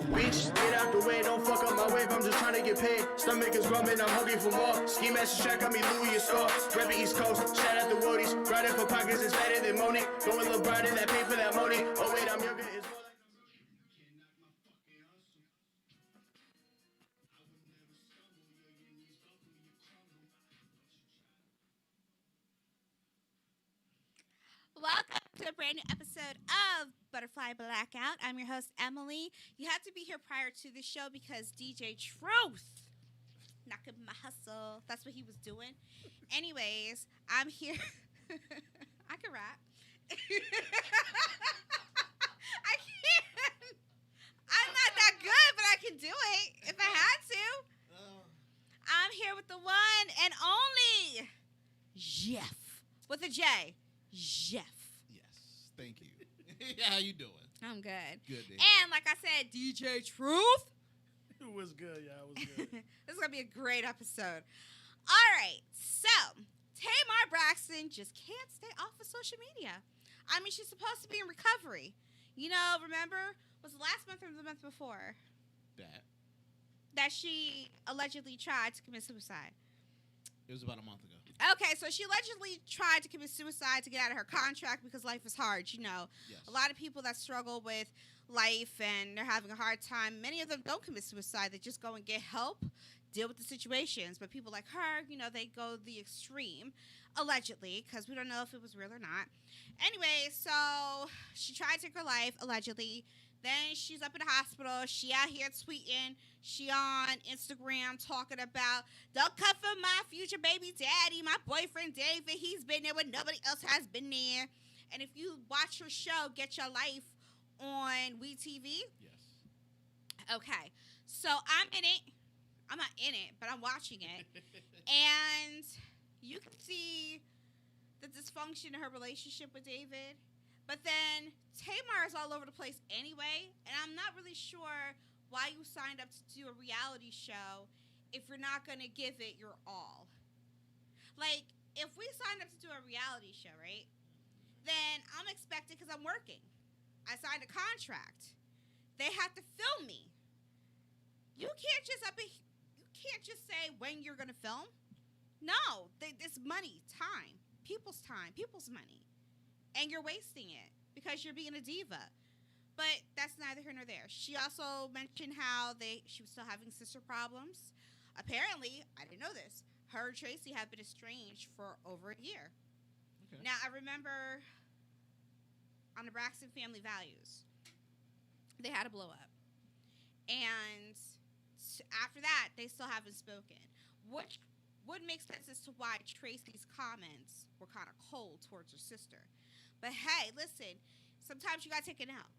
Bitch, get out the way, don't fuck up my wave, I'm just trying to get paid. Stomach is grumbling, I'm hungry for more. Ski master track, got me Louis and score. Reppin' East Coast, shout out the Woodies. Grinding for pockets is better than Monique. Going LeBron and that pay for that money. Oh wait, I'm younger, it's more like Welcome to a brand new episode of Butterfly Blackout. I'm your host, Emily. You had to be here prior to the show because DJ Truth knocking my hustle. That's what he was doing. Anyways, I'm here. I can rap. I can't. I'm not that good, but I can do it if I had to. I'm here with the one and only Jeff with a J. Jeff. Yes, thank you. How you doing? I'm good. Good, dude. And like I said, DJ Truth. It was good, yeah, it was good. This is going to be a great episode. All right, so Tamar Braxton just can't stay off of social media. I mean, she's supposed to be in recovery. You know, remember, was it last month or the month before that she allegedly tried to commit suicide? It was about a month ago. Okay, so she allegedly tried to commit suicide to get out of her contract because life is hard, you know. Yes. A lot of people that struggle with life and they're having a hard time, many of them don't commit suicide. They just go and get help, deal with the situations. But people like her, you know, they go the extreme, allegedly, because we don't know if it was real or not. Anyway, so she tried to take her life, allegedly. Then she's up in the hospital. She out here tweeting. She on Instagram talking about, don't cut for my future baby daddy, my boyfriend David. He's been there when nobody else has been there. And if you watch her show, Get Your Life on WeTV. Yes. Okay. So I'm in it. I'm not in it, but I'm watching it. And you can see the dysfunction in her relationship with David. But then Tamar is all over the place anyway, and I'm not really sure why you signed up to do a reality show if you're not going to give it your all. Like, if we signed up to do a reality show, right, then I'm expected, because I'm working. I signed a contract. They have to film me. You can't just say when you're going to film. No, this money, time, people's money. And you're wasting it because you're being a diva. But that's neither here nor there. She also mentioned how she was still having sister problems. Apparently, I didn't know this, her and Tracy have been estranged for over a year. Okay. Now, I remember on the Braxton Family Values, they had a blow up. And after that, they still haven't spoken. Which would make sense as to why Tracy's comments were kind of cold towards her sister. But hey, listen, sometimes you got to take it out.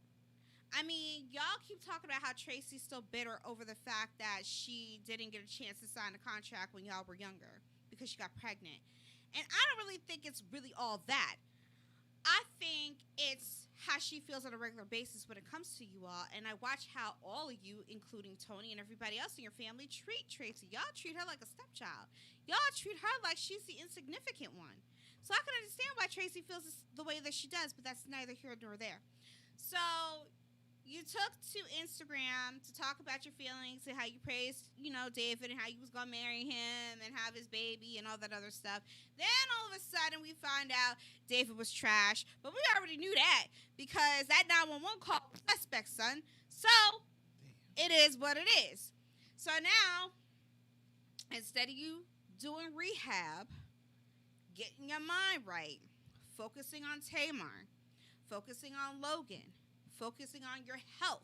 I mean, y'all keep talking about how Tracy's still bitter over the fact that she didn't get a chance to sign a contract when y'all were younger because she got pregnant. And I don't really think it's really all that. I think it's how she feels on a regular basis when it comes to you all. And I watch how all of you, including Tony and everybody else in your family, treat Tracy. Y'all treat her like a stepchild. Y'all treat her like she's the insignificant one. So I can understand why Tracy feels the way that she does, but that's neither here nor there. So you took to Instagram to talk about your feelings and how you praised, you know, David and how you was going to marry him and have his baby and all that other stuff. Then all of a sudden we find out David was trash, but we already knew that because that 911 call was suspect, son. So it is what it is. So now, instead of you doing rehab, getting your mind right, focusing on Tamar, focusing on Logan, focusing on your health.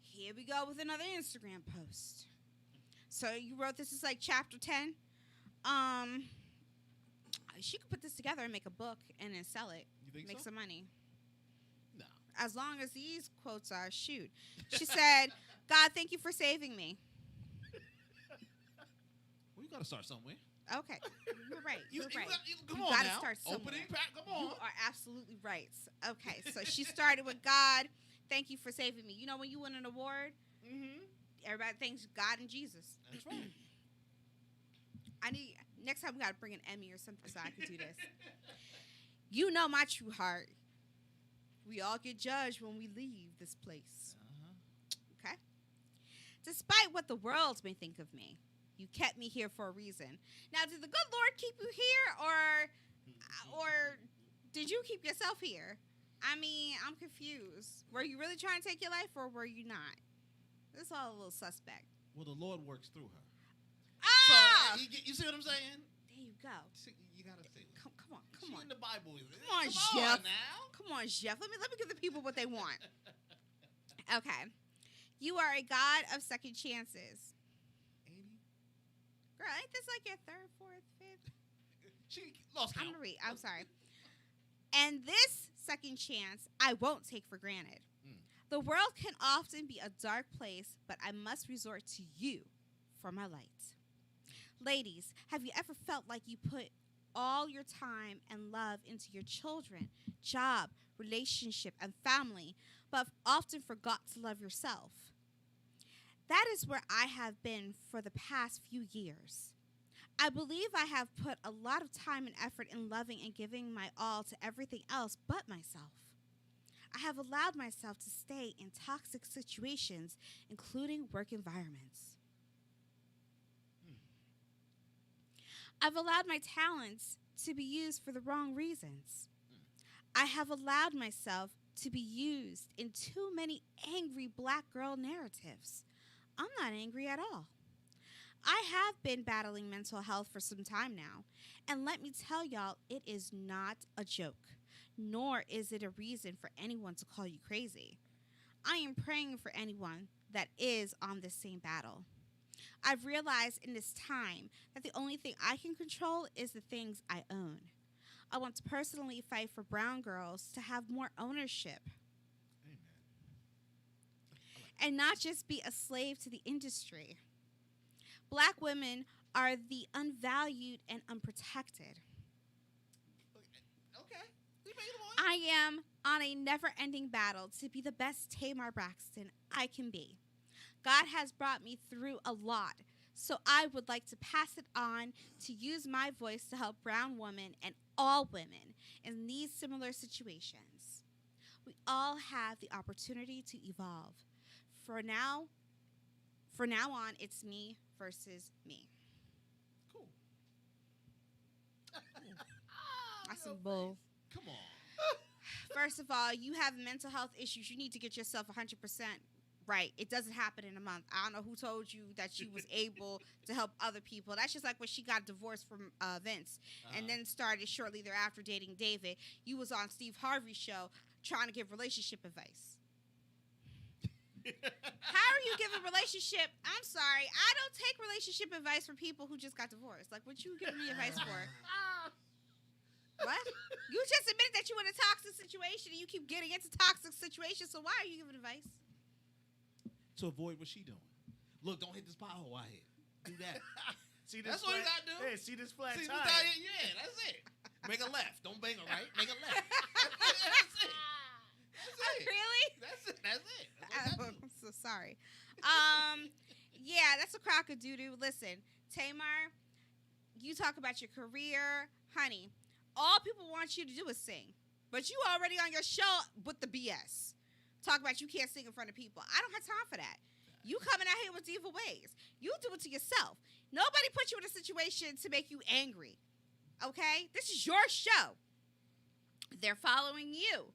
Here we go with another Instagram post. So you wrote this is like chapter 10. She could put this together and make a book and then sell it. You think make so? some money. No. As long as these quotes are shoot. She said, God, thank you for saving me. Well, you got to start somewhere. Okay, you're right. You're right. Come You on gotta now. start somewhere. Opening pack, come on. You are absolutely right. Okay, so she started with God, thank you for saving me. You know when you win an award, everybody thanks God and Jesus. That's right. Next time we gotta bring an Emmy or something so I can do this. You know my true heart. We all get judged when we leave this place. Despite what the world may think of me, you kept me here for a reason. Now, did the good Lord keep you here, or did you keep yourself here? I mean, I'm confused. Were you really trying to take your life, or were you not? This is all a little suspect. Well, the Lord works through her. Ah! So, you see what I'm saying? There you go. See, you gotta see. Come on, She come on. in the Bible. Come on, Come Jeff. on now. Come on, Jeff. Let me give the people what they want. Okay. You are a God of second chances. 80? Girl, ain't this like your third, fourth, fifth? She lost count. I'm gonna read. I'm sorry. And this second chance I won't take for granted. The world can often be a dark place, but I must resort to you for my light. Ladies, have you ever felt like you put all your time and love into your children, job, relationship, and family, but often forgot to love yourself? That is where I have been for the past few years. I believe I have put a lot of time and effort in loving and giving my all to everything else but myself. I have allowed myself to stay in toxic situations, including work environments. I've allowed my talents to be used for the wrong reasons. I have allowed myself to be used in too many angry black girl narratives. I'm not angry at all. I have been battling mental health for some time now, and let me tell y'all, it is not a joke, nor is it a reason for anyone to call you crazy. I am praying for anyone that is on this same battle. I've realized in this time that the only thing I can control is the things I own. I want to personally fight for brown girls to have more ownership. Amen. And not just be a slave to the industry. Black women are the unvalued and unprotected. Okay. We made it on. I am on a never-ending battle to be the best Tamar Braxton I can be. God has brought me through a lot, so I would like to pass it on to use my voice to help brown women and all women in these similar situations. We all have the opportunity to evolve. For now on, it's me versus me. Cool. That's some bull. Come on. First of all, you have mental health issues. You need to get yourself 100% right. It doesn't happen in a month. I don't know who told you that she was able to help other people. That's just like when she got divorced from Vince and then started shortly thereafter dating David. You was on Steve Harvey's show trying to give relationship advice. How are you giving relationship? I'm sorry. I don't take relationship advice from people who just got divorced. Like, what you giving me advice for? What? You just admitted that you in a toxic situation and you keep getting into toxic situations, so why are you giving advice? To avoid what she doing. Look, don't hit this pothole I hit. Do that. See this That's what you flat- gotta do. Hey, see this flat See, tire? yeah, that's it. Make a left. Don't bang a right. Make a left. That's it. That's it. Really? That's it. That's it. That's what I do. I'm so sorry. Yeah, that's a crock of doo-doo. Listen, Tamar, you talk about your career. Honey, all people want you to do is sing. But you already on your show with the BS. Talk about you can't sing in front of people. I don't have time for that. You coming out here with diva ways. You do it to yourself. Nobody put you in a situation to make you angry. Okay? This is your show. They're following you.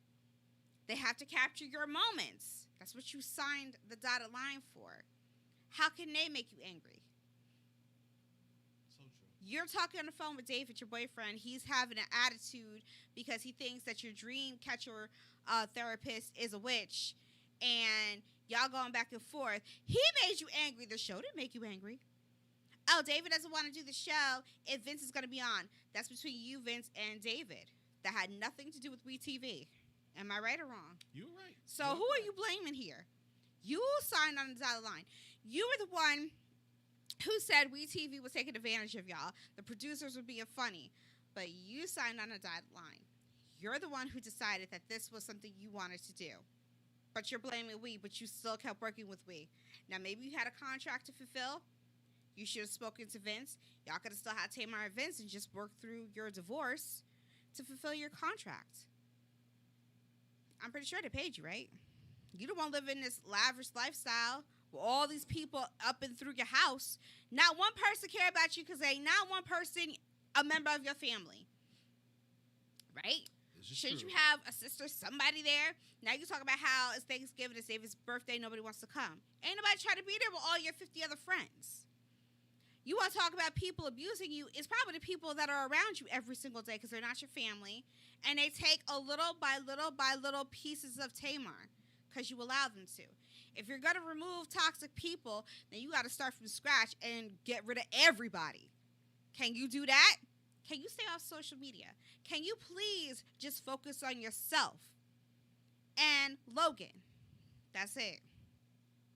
They have to capture your moments. That's what you signed the dotted line for. How can they make you angry? So true. You're talking on the phone with David, your boyfriend. He's having an attitude because he thinks that your dream catcher therapist is a witch. And y'all going back and forth. He made you angry. The show didn't make you angry. Oh, David doesn't want to do the show if Vince is going to be on. That's between you, Vince, and David. That had nothing to do with WeTV. Am I right or wrong? You're right. So who are you blaming here? You signed on the dotted line. You were the one who said WeTV was taking advantage of y'all. The producers were being funny. But you signed on the dotted line. You're the one who decided that this was something you wanted to do. But you're blaming we, but you still kept working with we. Now, maybe you had a contract to fulfill. You should have spoken to Vince. Y'all could have still had Tamar and Vince and just worked through your divorce to fulfill your contract. I'm pretty sure they paid you, right? You don't want to live in this lavish lifestyle with all these people up and through your house, not one person care about you because ain't not one person a member of your family. Right? Shouldn't you have a sister, somebody there? Now you talk about how it's Thanksgiving, it's David's birthday, nobody wants to come. Ain't nobody trying to be there with all your 50 other friends. You want to talk about people abusing you, it's probably the people that are around you every single day because they're not your family. And they take a little by little by little pieces of Tamar because you allow them to. If you're going to remove toxic people, then you got to start from scratch and get rid of everybody. Can you do that? Can you stay off social media? Can you please just focus on yourself and Logan? That's it.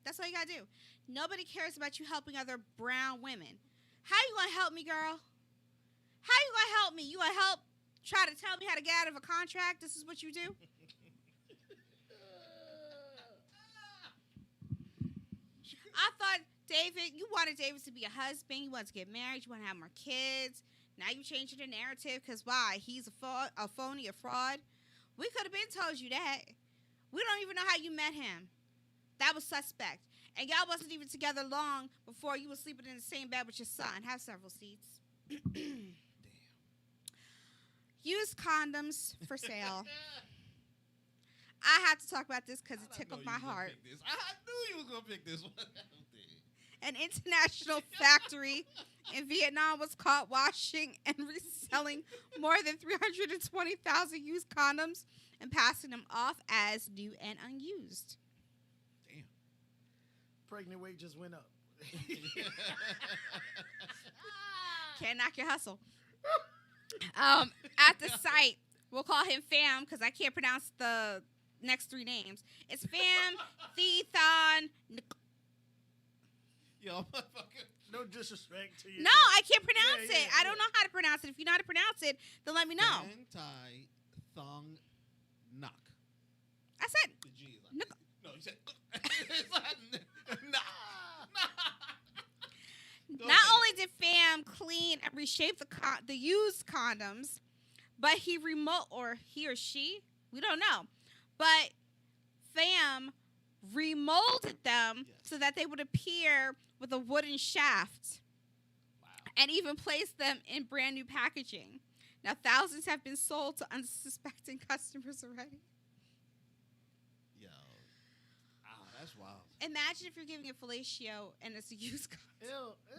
That's all you got to do. Nobody cares about you helping other brown women. How you going to help me, girl? How you going to help me? You going to help try to tell me how to get out of a contract? This is what you do? I thought you wanted David to be a husband. You wanted to get married. You want to have more kids. Now you changing the narrative because why? He's a phony, a fraud. We could have been told you that. We don't even know how you met him. That was suspect. And y'all wasn't even together long before you were sleeping in the same bed with your son. Have several seats. Damn. Used condoms for sale. I had to talk about this because it tickled my heart. I knew you was going to pick this one. An international factory in Vietnam was caught washing and reselling more than 320,000 used condoms and passing them off as new and unused. Damn. Pregnant weight just went up. Can't knock your hustle. At the site, we'll call him Fam because I can't pronounce the next three names. It's Fam Thethon. Yo, motherfucker. No disrespect to you. No, I can't pronounce Yeah, it. I don't know how to pronounce it. If you know how to pronounce it, then let me know. Anti thong knock. I said, The G is like, Knock. no, you said it's like, nah. Go not ahead. only did Fam clean and reshape the used condoms, but he or she, we don't know, but Fam remolded them so that they would appear with a wooden shaft. Wow. And even placed them in brand new packaging. Now, thousands have been sold to unsuspecting customers already. Yo. That's wild. Imagine if you're giving a fellatio and it's a used condom. Ew.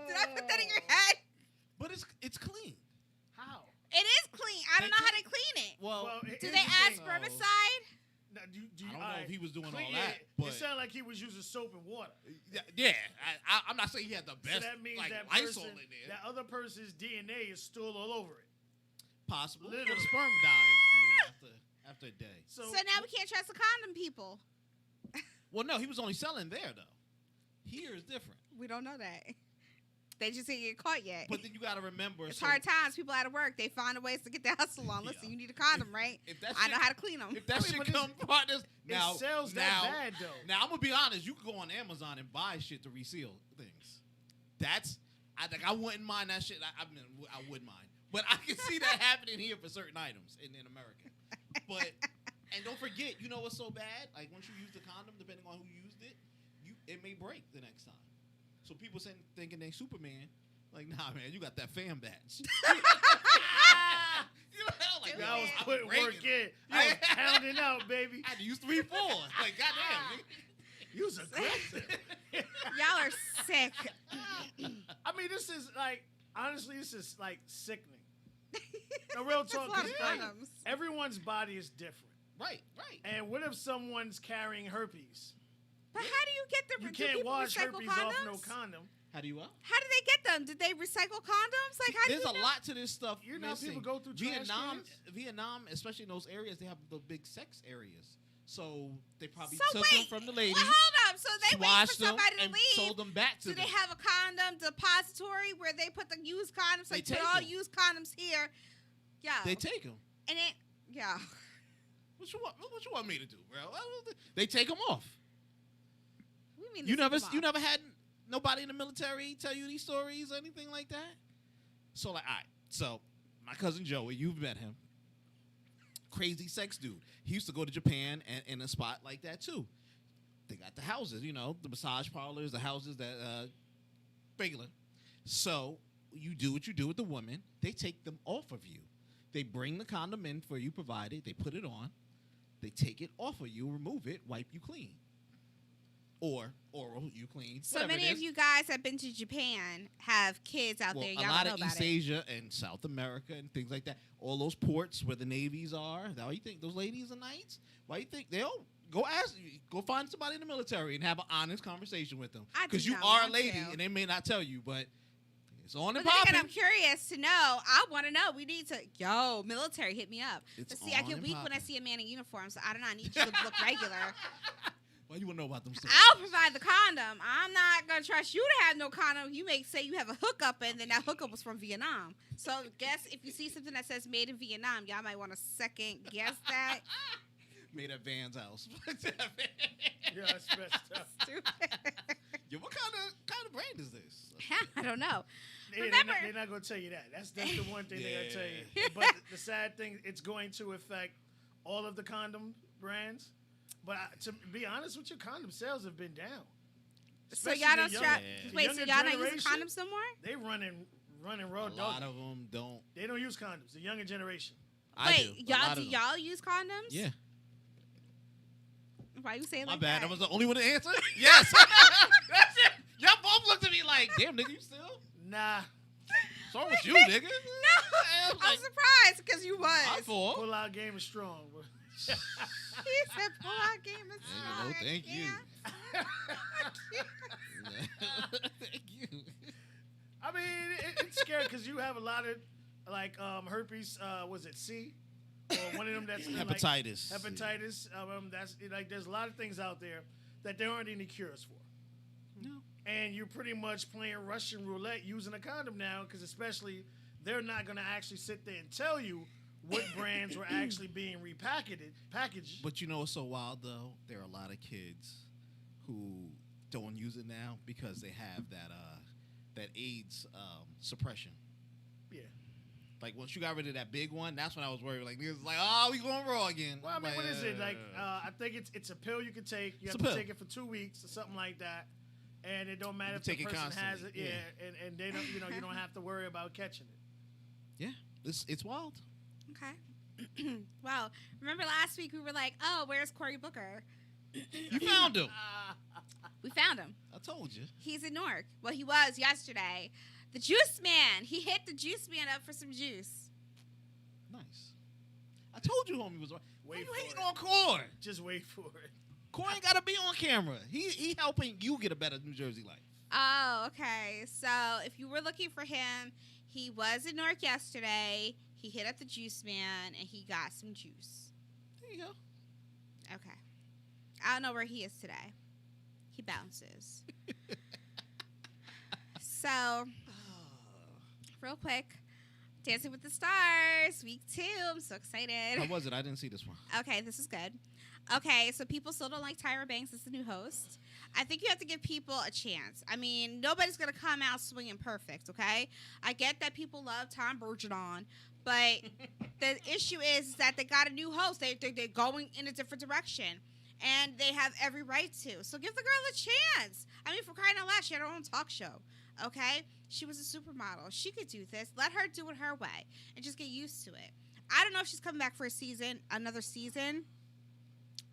Did I put that in your head? But it's clean. How? It is clean. I don't know how to clean it. Well, Do here's they the add thing. spermicide? Now, I don't know if he was doing all that, it but sounded like he was using soap and water. yeah, I'm not saying he had the best So that means like that Lysol person, in there. that other person's DNA is still all over it. Possible. Literally. The sperm dies, dude, after a day. So now we can't trust the condom people. Well, no, he was only selling there though. Here is different. We don't know that. They just didn't get caught yet. But then you got to remember, It's so hard times. People out of work. They find a ways to get their hustle on. Listen, Yeah. you need a condom, right? if that I shit, know how to clean them. if that I mean, shit but it's- come partners, now it sells that bad though. Now I'm gonna be honest. You can go on Amazon and buy shit to reseal things. I wouldn't mind that shit. I wouldn't mind, but I can see that happening here for certain items in America. But and don't forget, you know what's so bad? Like once you use the condom, depending on who used it, it may break the next time. So people thinking they Superman. Like, nah, man, you got that fan badge. You know, like, Dude, I was I'm putting breaking work it. in. I was pounding out, baby. I had to use 3 4. Like, goddamn, nigga. You was aggressive. Y'all are sick. I mean, this is like, honestly, this is like sickening. No, real That's a talk. lot of 'Cause, like, condoms. everyone's body is different. Right. And what if someone's carrying herpes? But how do you get them? You do can't people wash recycle herpes condoms? off no condom. How do you what? How did they get them? Did they recycle condoms? Like, how do There's you a know? lot to this stuff. You know how missing. people go through trash cans? Vietnam, especially in those areas, they have the big sex areas. So they probably So took wait, them from the ladies, Well, hold up. So they wait for washed them, somebody to and leave. sold them back to Do them. they have a condom depository where they put the used condoms? They Like, put take all 'em. used condoms here. Yeah. They take them. And it, yeah. What you want me to do, bro? They take them off. We mean You to take 'em off. never had nobody in the military tell you these stories or anything like that? So like, all right. So my cousin Joey, you've met him. Crazy sex dude. He used to go to Japan and in a spot like that too. they got the houses, the massage parlors, the houses that regular. So you do what you do with the woman. They take them off of you. They bring the condom in for you provided. They put it on. They take it off of you, remove it, wipe you clean. Or oral you clean. So many of you guys have been to Japan have kids out there. Y'all a lot know of about East Asia and South America and things like that. All those ports where the navies are. Why you think those ladies are nice? Why you think they'll go find somebody in the military and have an honest conversation with them? I do Because you not are a want lady to. and they may not tell you, but it's on and But then again, popping. I'm curious to know. I want to know. We need to, military, hit me up. It's But see, I on get and weak when I popping. see a man in uniform, so I do not need you to look regular. Why you want to know about them stories? I'll provide the condom. I'm not going to trust you to have no condom. You may say you have a hookup, and then that hookup was from Vietnam. So guess if you see something that says made in Vietnam, y'all might want to second guess that. Made at Van's house. Yeah, that's messed up. Stupid. Yo, what kind of brand is this? I don't know. They're not going to tell you that. That's the one thing they're going to tell you. But the sad thing, it's going to affect all of the condom brands. But to be honest with you, condom sales have been down. So Especially y'all don't the strap. younger- Wait, so younger y'all not using generation, condoms no more? They running raw A dog. lot of them don't. They don't use condoms. The younger generation. I Wait, do. A lot y'all of do them. y'all use condoms? Yeah. Why you saying My like bad. that? I was the only one to answer. Yes. That's it. Y'all both looked at me like, damn, nigga, you still? Nah. What's wrong with you, nigga? No, I'm I'm like, surprised because you was. I fall. Pull out game is strong. Bro. He said, "Pull out game is Nigga, strong." no, thank I you. can't. Thank you. I mean, it's scary because you have a lot of like herpes. Was it C? Or one of them that's Hepatitis. Like, hepatitis. That's like there's a lot of things out there that there aren't any cures for. No. And you're pretty much playing Russian roulette using a condom now because especially they're not going to actually sit there and tell you what brands were actually being packaged. But you know what's so wild, though? There are a lot of kids who don't use it now because they have that AIDS suppression. Yeah. Like, once you got rid of that big one, that's when I was worried. Like, niggas was like, oh, we going raw again. Well, I mean, Like, what is it? Like, I think it's a pill you can take. You It's have a to pill. take it for 2 weeks or something like that. And it don't matter You if the take it person has it. constantly, Yeah. And they don't, you don't have to worry about catching it. Yeah, it's wild. Okay. Well, remember last week we were like, "Oh, where's Cory Booker?" You found him. We found him. I told you. He's in Newark. Well, he was yesterday. The Juice Man. He hit the Juice Man up for some juice. Nice. I told you homie was right. Why Wait you for hating it. on Corey? Just wait for it. Corey ain't got to be on camera. He helping you get a better New Jersey life. Oh, okay. So if you were looking for him, he was in Newark yesterday. He hit up the Juice Man and he got some juice. There you go. Okay. I don't know where he is today. He bounces. So, real quick, Dancing with the Stars, week 2. I'm so excited. How was it? I didn't see this one. Okay, this is good. Okay, so people still don't like Tyra Banks as the new host. I think you have to give people a chance. I mean, nobody's going to come out swinging perfect, okay? I get that people love Tom Bergeron, but the issue is that they got a new host. They're going in a different direction, and they have every right to. So give the girl a chance. I mean, for crying out loud, she had her own talk show, okay? She was a supermodel. She could do this. Let her do it her way and just get used to it. I don't know if she's coming back for another season.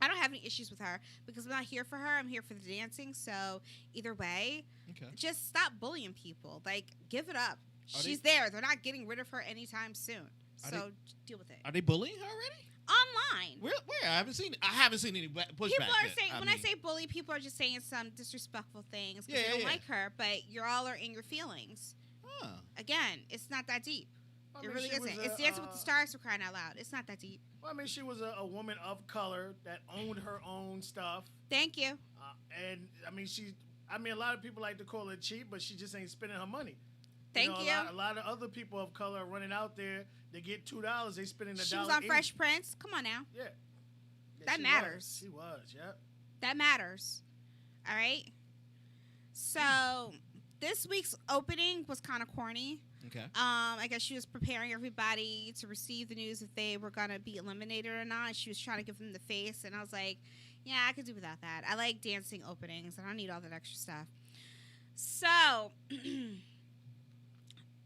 I don't have any issues with her because I'm not here for her. I'm here for the dancing. So either way, Okay. just stop bullying people. Like, give it up. Are She's there. They're not getting rid of her anytime soon. Are So deal with it. Are they bullying her already? Online. Where? I haven't seen. I haven't seen any pushback. People are yet. saying, when I mean, say bully, people are just saying some disrespectful things because Yeah, they don't yeah. like her, but you're all are in your feelings. huh. Again, it's not that deep. I It mean, really she isn't. was It's Dancing with the Stars for crying out loud. It's not that deep. Well, I mean, she was a woman of color that owned her own stuff. Thank you. And, I mean, a lot of people like to call her cheap, but she just ain't spending her money. Thank you. A lot of other people of color are running out there. They get $2. They spending She $1. was on Fresh Prince. Come on now. Yeah. That she matters. She was, yeah. That matters. All right. So this week's opening was kind of corny. Okay. I guess she was preparing everybody to receive the news if they were gonna be eliminated or not. She was trying to give them the face, and I was like, Yeah, I could do without that. I like dancing openings. I don't need all that extra stuff. So,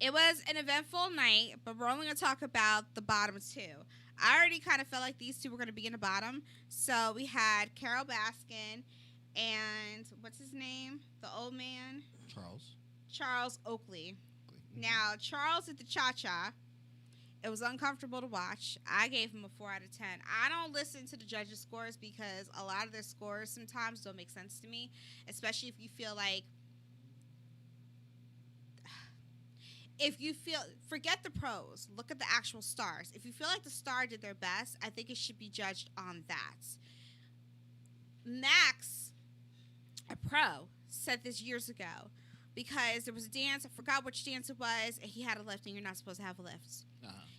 it was an eventful night, but we're only going to talk about the bottom two. I already kind of felt like these two were going to be in the bottom. So, we had Carol Baskin and, what's his name? The old man? Charles Oakley. Now, Charles at the Cha-Cha. It was uncomfortable to watch. I gave him a 4 out of 10. I don't listen to the judges' scores because a lot of their scores sometimes don't make sense to me, especially if you feel like, forget the pros, look at the actual stars. If you feel like the star did their best, I think it should be judged on that. Max, a pro, said this years ago because there was a dance, I forgot which dance it was, and he had a lift and you're not supposed to have a lift.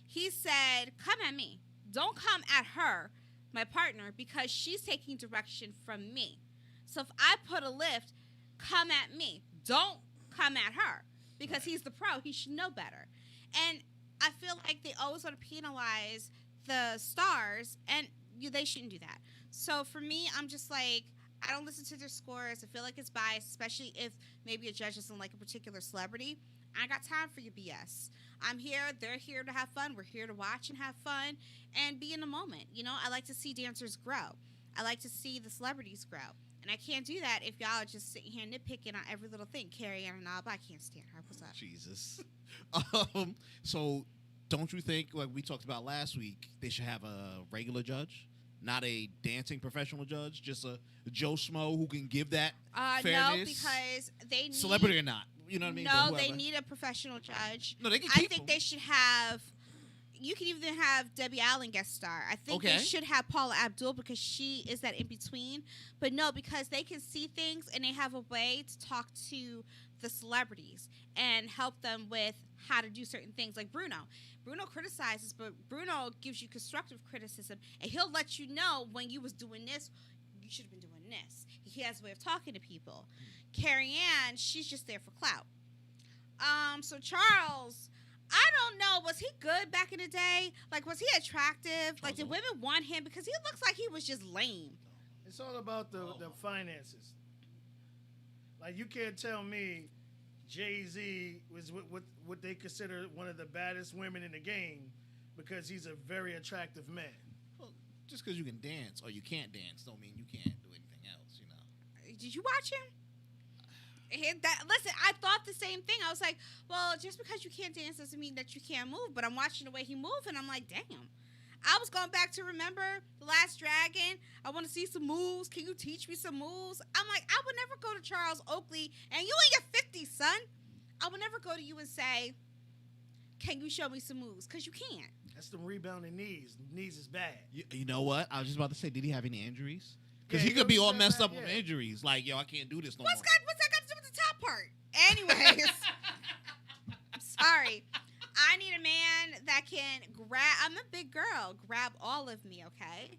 He said, come at me. Don't come at her, my partner, because she's taking direction from me. So if I put a lift, come at me. Don't come at her because he's the pro. He should know better. And I feel like they always want to penalize the stars, and they shouldn't do that. So for me, I'm just like, I don't listen to their scores. I feel like it's biased, especially if maybe a judge doesn't like a particular celebrity. I ain't got time for your BS. I'm here. They're here to have fun. We're here to watch and have fun and be in the moment. You know, I like to see dancers grow. I like to see the celebrities grow. And I can't do that if y'all are just sitting here nitpicking on every little thing. Carrie Ann Inaba, I can't stand her. What's up? Jesus. So don't you think, like we talked about last week, they should have a regular judge? Not a dancing professional judge, just a Joe Schmo who can give that fairness? No, because they need... Celebrity or not. You know what I mean? No, they need a professional judge. No, they can I keep think them. they should have... You can even have Debbie Allen guest star. I think they should have Paula Abdul because she is that in-between. But no, because they can see things and they have a way to talk to the celebrities and help them with how to do certain things. Like Bruno. Bruno criticizes, but Bruno gives you constructive criticism. And he'll let you know when you was doing this, you should have been doing this. He has a way of talking to people. Carrie Ann, she's just there for clout. So Charles... I don't know. Was he good back in the day? Like, was he attractive? Like, did women want him? Because he looks like he was just lame. It's all about the finances. Like, you can't tell me Jay-Z was what they consider one of the baddest women in the game because he's a very attractive man. Well, just because you can dance or you can't dance don't mean you can't do anything else, you know. Did you watch him? Listen, I thought the same thing. I was like, well, just because you can't dance doesn't mean that you can't move. But I'm watching the way he moved, and I'm like, damn. I was going back to remember The Last Dragon. I want to see some moves. Can you teach me some moves? I'm like, I would never go to Charles Oakley, and you in your 50s, son. I would never go to you and say, can you show me some moves? Because you can't. That's the rebounding knees. Knees is bad. You know what? I was just about to say, did he have any injuries? Because Yeah, he could be all said messed that, up with injuries. Like, yo, I can't do this no What's more. that got to do with the top part? Anyways, I'm sorry. I need a man that can grab. I'm a big girl. Grab all of me, okay?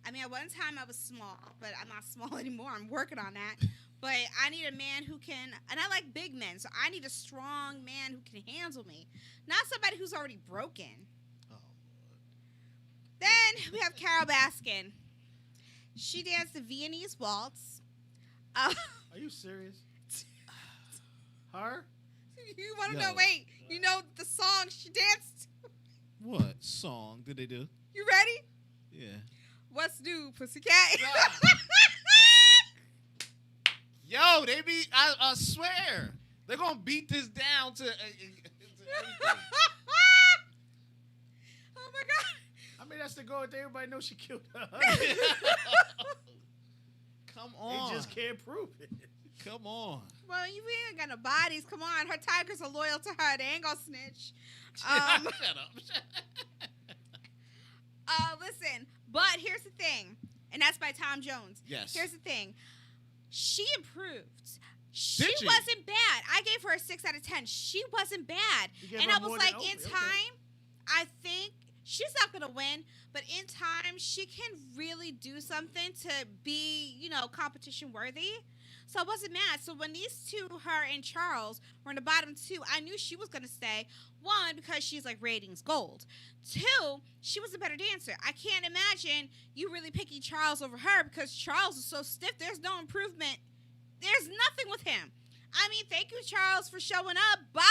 I mean, at one time I was small, but I'm not small anymore. I'm working on that. But I need a man who can, and I like big men, so I need a strong man who can handle me, not somebody who's already broken. Oh. Then we have Carol Baskin. She danced the Viennese waltz. Are you serious? Her? You want to Yo. know? Wait, you know the song she danced? What song did they do? You ready? Yeah. What's new, pussycat? Yo, they be, I swear, they're going to beat this down to everything. Oh my God. I mean, that's the goal. Everybody knows she killed her husband. Come on. They just can't prove it. Come on. Well, you ain't got no bodies. Come on. Her tigers are loyal to her. They ain't gonna snitch. Shut up. Listen, but here's the thing, and that's by Tom Jones. Yes. Here's the thing. She improved. Did she? Wasn't bad. I gave her a 6 out of 10. She wasn't bad. You gave And her I was more like, than in Oakley, time, okay. I think she's not going to win, but in time, she can really do something to be, competition worthy. So I wasn't mad. So when these two, her and Charles, were in the bottom two, I knew she was gonna stay. One, because she's like ratings gold. Two, she was a better dancer. I can't imagine you really picking Charles over her because Charles is so stiff. There's no improvement. There's nothing with him. I mean, thank you, Charles, for showing up. Bye.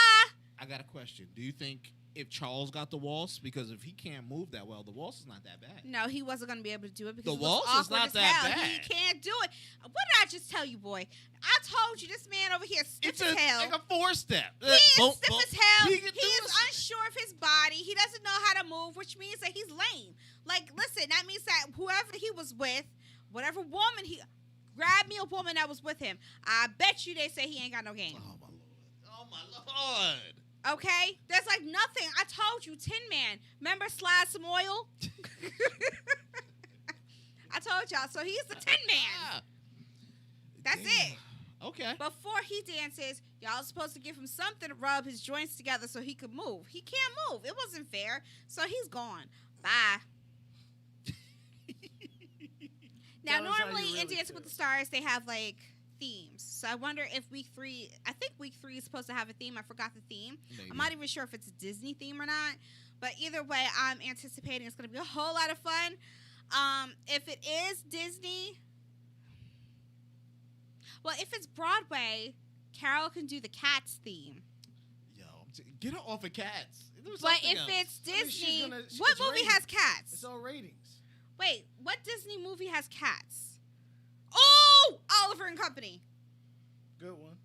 I got a question. Do you think if Charles got the waltz, because if he can't move that well, the waltz is not that bad. No, he wasn't going to be able to do it because The it was waltz is awkward not as that hell. bad. He can't do it. What did I just tell you, boy? I told you this man over here is stiff It's as hell. like a 4-step. He is stiff as hell. He He can do is this. unsure of his body. He doesn't know how to move, which means that he's lame. Like, listen, that means that whoever he was with, whatever woman he... Grab me a woman that was with him. I bet you they say he ain't got no game. Oh, my Lord. Oh, my Lord. Okay? There's like nothing. I told you, Tin Man. Remember Slide Some Oil? I told y'all. So he's the Tin Man. Ah. That's Damn. it. Okay. Before he dances, y'all supposed to give him something to rub his joints together so he could move. He can't move. It wasn't fair. So he's gone. Bye. Now, Tell us how you normally in really Dancing with feel. the Stars, they have like themes. So I wonder if week 3, I think week 3 is supposed to have a theme. I forgot the theme. Maybe. I'm not even sure if it's a Disney theme or not. But either way, I'm anticipating it's going to be a whole lot of fun. If it is Disney, well, if it's Broadway, Carol can do the Cats theme. Yo, get her off of Cats. Do But something if else. it's I mean, Disney, she's what it's movie ratings. has Cats? It's all ratings. Wait, what Disney movie has Cats? Oh, Oliver and Company. Good one.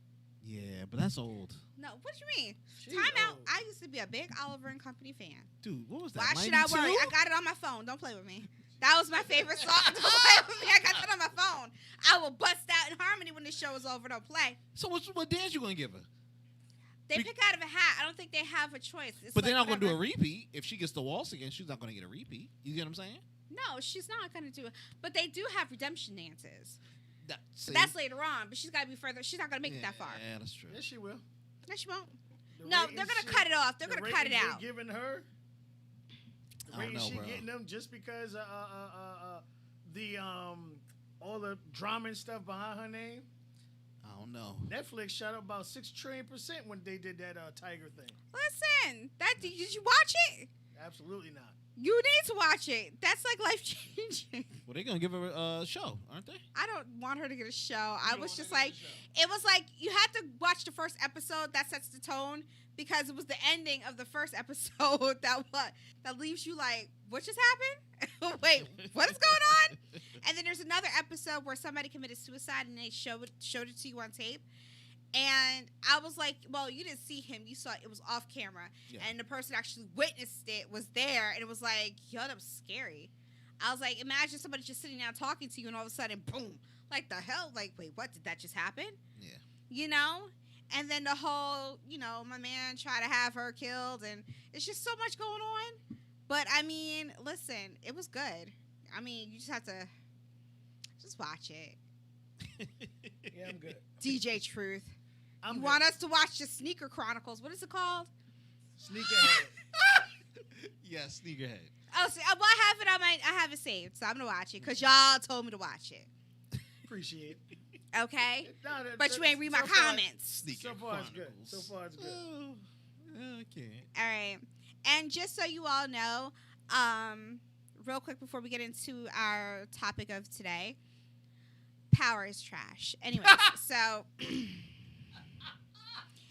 Yeah, but that's old. No, what do you mean? She's Time out. old. I used to be a big Oliver and Company fan. Dude, what was that? Why should I 92? worry? I got it on my phone. Don't play with me. That was my favorite song. Don't play with me. I got that on my phone. I will bust out in harmony when the show is over. Don't play. So what dance you gonna give her? They Be- pick out of a hat. I don't think they have a choice. It's But they're like not gonna do a whatever. repeat. If she gets the waltz again, she's not gonna get a repeat. You get what I'm saying? No, she's not going to do it. But they do have redemption dances. See? That's later on. But she's got to be further. She's not going to make it that far. Yeah, that's true. Yes, she will. No, she won't. The No, ratings they're going to she- cut it off. They're the going to cut it ratings they out. Giving her. The I don't ratings know, she bro. getting them just because the all the drama and stuff behind her name. I don't know. Netflix shot up about 6 trillion % when they did that Tiger thing. Listen, did you watch it? Absolutely not. You need to watch it. That's like life changing. Well, they're gonna give her a show, aren't they? I don't want her to get a show. I don't was want just her to like, get a it was like you had to watch the first episode. That sets the tone because it was the ending of the first episode that leaves you like, what just happened? Wait, what is going on? And then there's another episode where somebody committed suicide and they showed it to you on tape. And I was like, well, you didn't see him. You saw it was off camera. Yeah. And the person actually witnessed it was there. And it was like, yo, that was scary. I was like, imagine somebody just sitting down talking to you and all of a sudden, boom. Like, the hell? Like, wait, what? Did that just happen? Yeah. You know? And then the whole, my man tried to have her killed. And it's just so much going on. But, I mean, listen, it was good. I mean, you just have to just watch it. Yeah, I'm good. DJ Truth. I'm You good. want us to watch the Sneaker Chronicles. What is it called? Sneakerhead. Yeah, sneakerhead. Oh, see, well, I have it saved, so I'm gonna watch it because y'all told me to watch it. Appreciate it. Okay, No, but you ain't read my so far- comments. Sneaker So far it's good. Chronicles. So far it's good. Oh, okay. All right, and just so you all know, real quick before we get into our topic of today, power is trash. Anyways, so,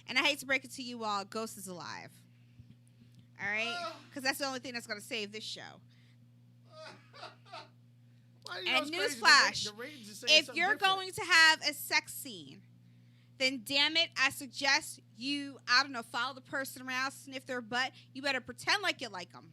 and I hate to break it to you all, Ghost is alive. All right, because that's the only thing that's gonna save this show. Why, And it's crazy, newsflash, the ratings are saying If something you're different. going to have a sex scene, then damn it, I suggest you, I don't know, follow the person around, sniff their butt. You better pretend like you like them.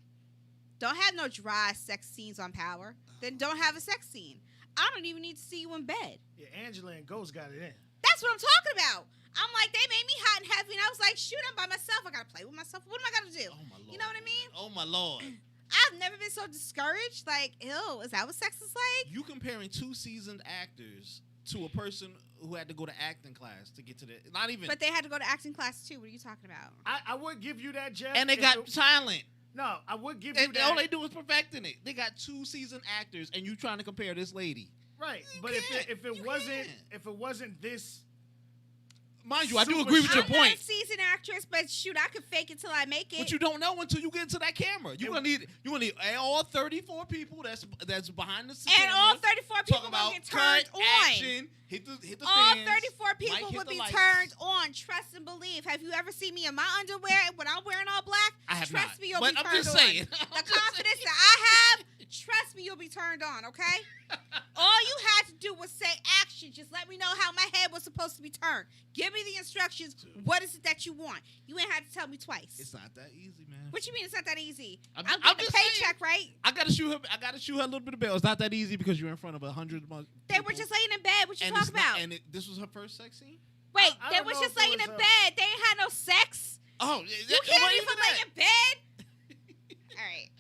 Don't have no dry sex scenes on Power. Then don't have a sex scene. I don't even need to see you in bed. Yeah, Angela and Ghost got it in. That's what I'm talking about. I'm like, they made me hot and heavy, and I was like, shoot, I'm by myself. I gotta play with myself. What am I gonna do? Oh my lord. You know what I mean? Oh my lord. I've never been so discouraged. Like, ew, is that what sex is like? You comparing 2 seasoned actors to a person who had to go to acting class to get to the not even But they had to go to acting class too. What are you talking about? I would give you that, Jeff. and they if got it- talent. No, I would give you And that. all they do is perfecting it. They got 2 seasoned actors and you trying to compare this lady. Right, You but can't. if it You wasn't can't. if it wasn't this, Mind you, I do Super agree with your I'm not a point. seasoned actress, but shoot, I could fake it till I make it. But you don't know until you get into that camera. You're It- gonna need all 34 people that's behind the and camera. all 34 people talking will about get turned cut, on. action, hit the All fans, 34 might people hit would the be lights. turned on. Trust and believe. Have you ever seen me in my underwear when I'm wearing all black? I have Trust not. me, you'll But be I'm turned just on. saying. The I'm just confidence saying. that I have, trust me, you'll be turned on, okay? All you had to do was say action. Just let me know how my head was supposed to be turned. Give me the instructions. What is it that you want? You ain't had to tell me twice. It's not that easy, man. What you mean it's not that easy? I'm I'm just getting a paycheck, right? I gotta shoot her. I gotta shoot her a little bit of bail. It's not that easy because you're in front of 100. They were just laying in bed. What you and talking it's not- about? and this was her first sex scene. Wait, I they don't was know just if it laying was in a- bed. They ain't had no sex. Oh, You can't even lay in bed. All right.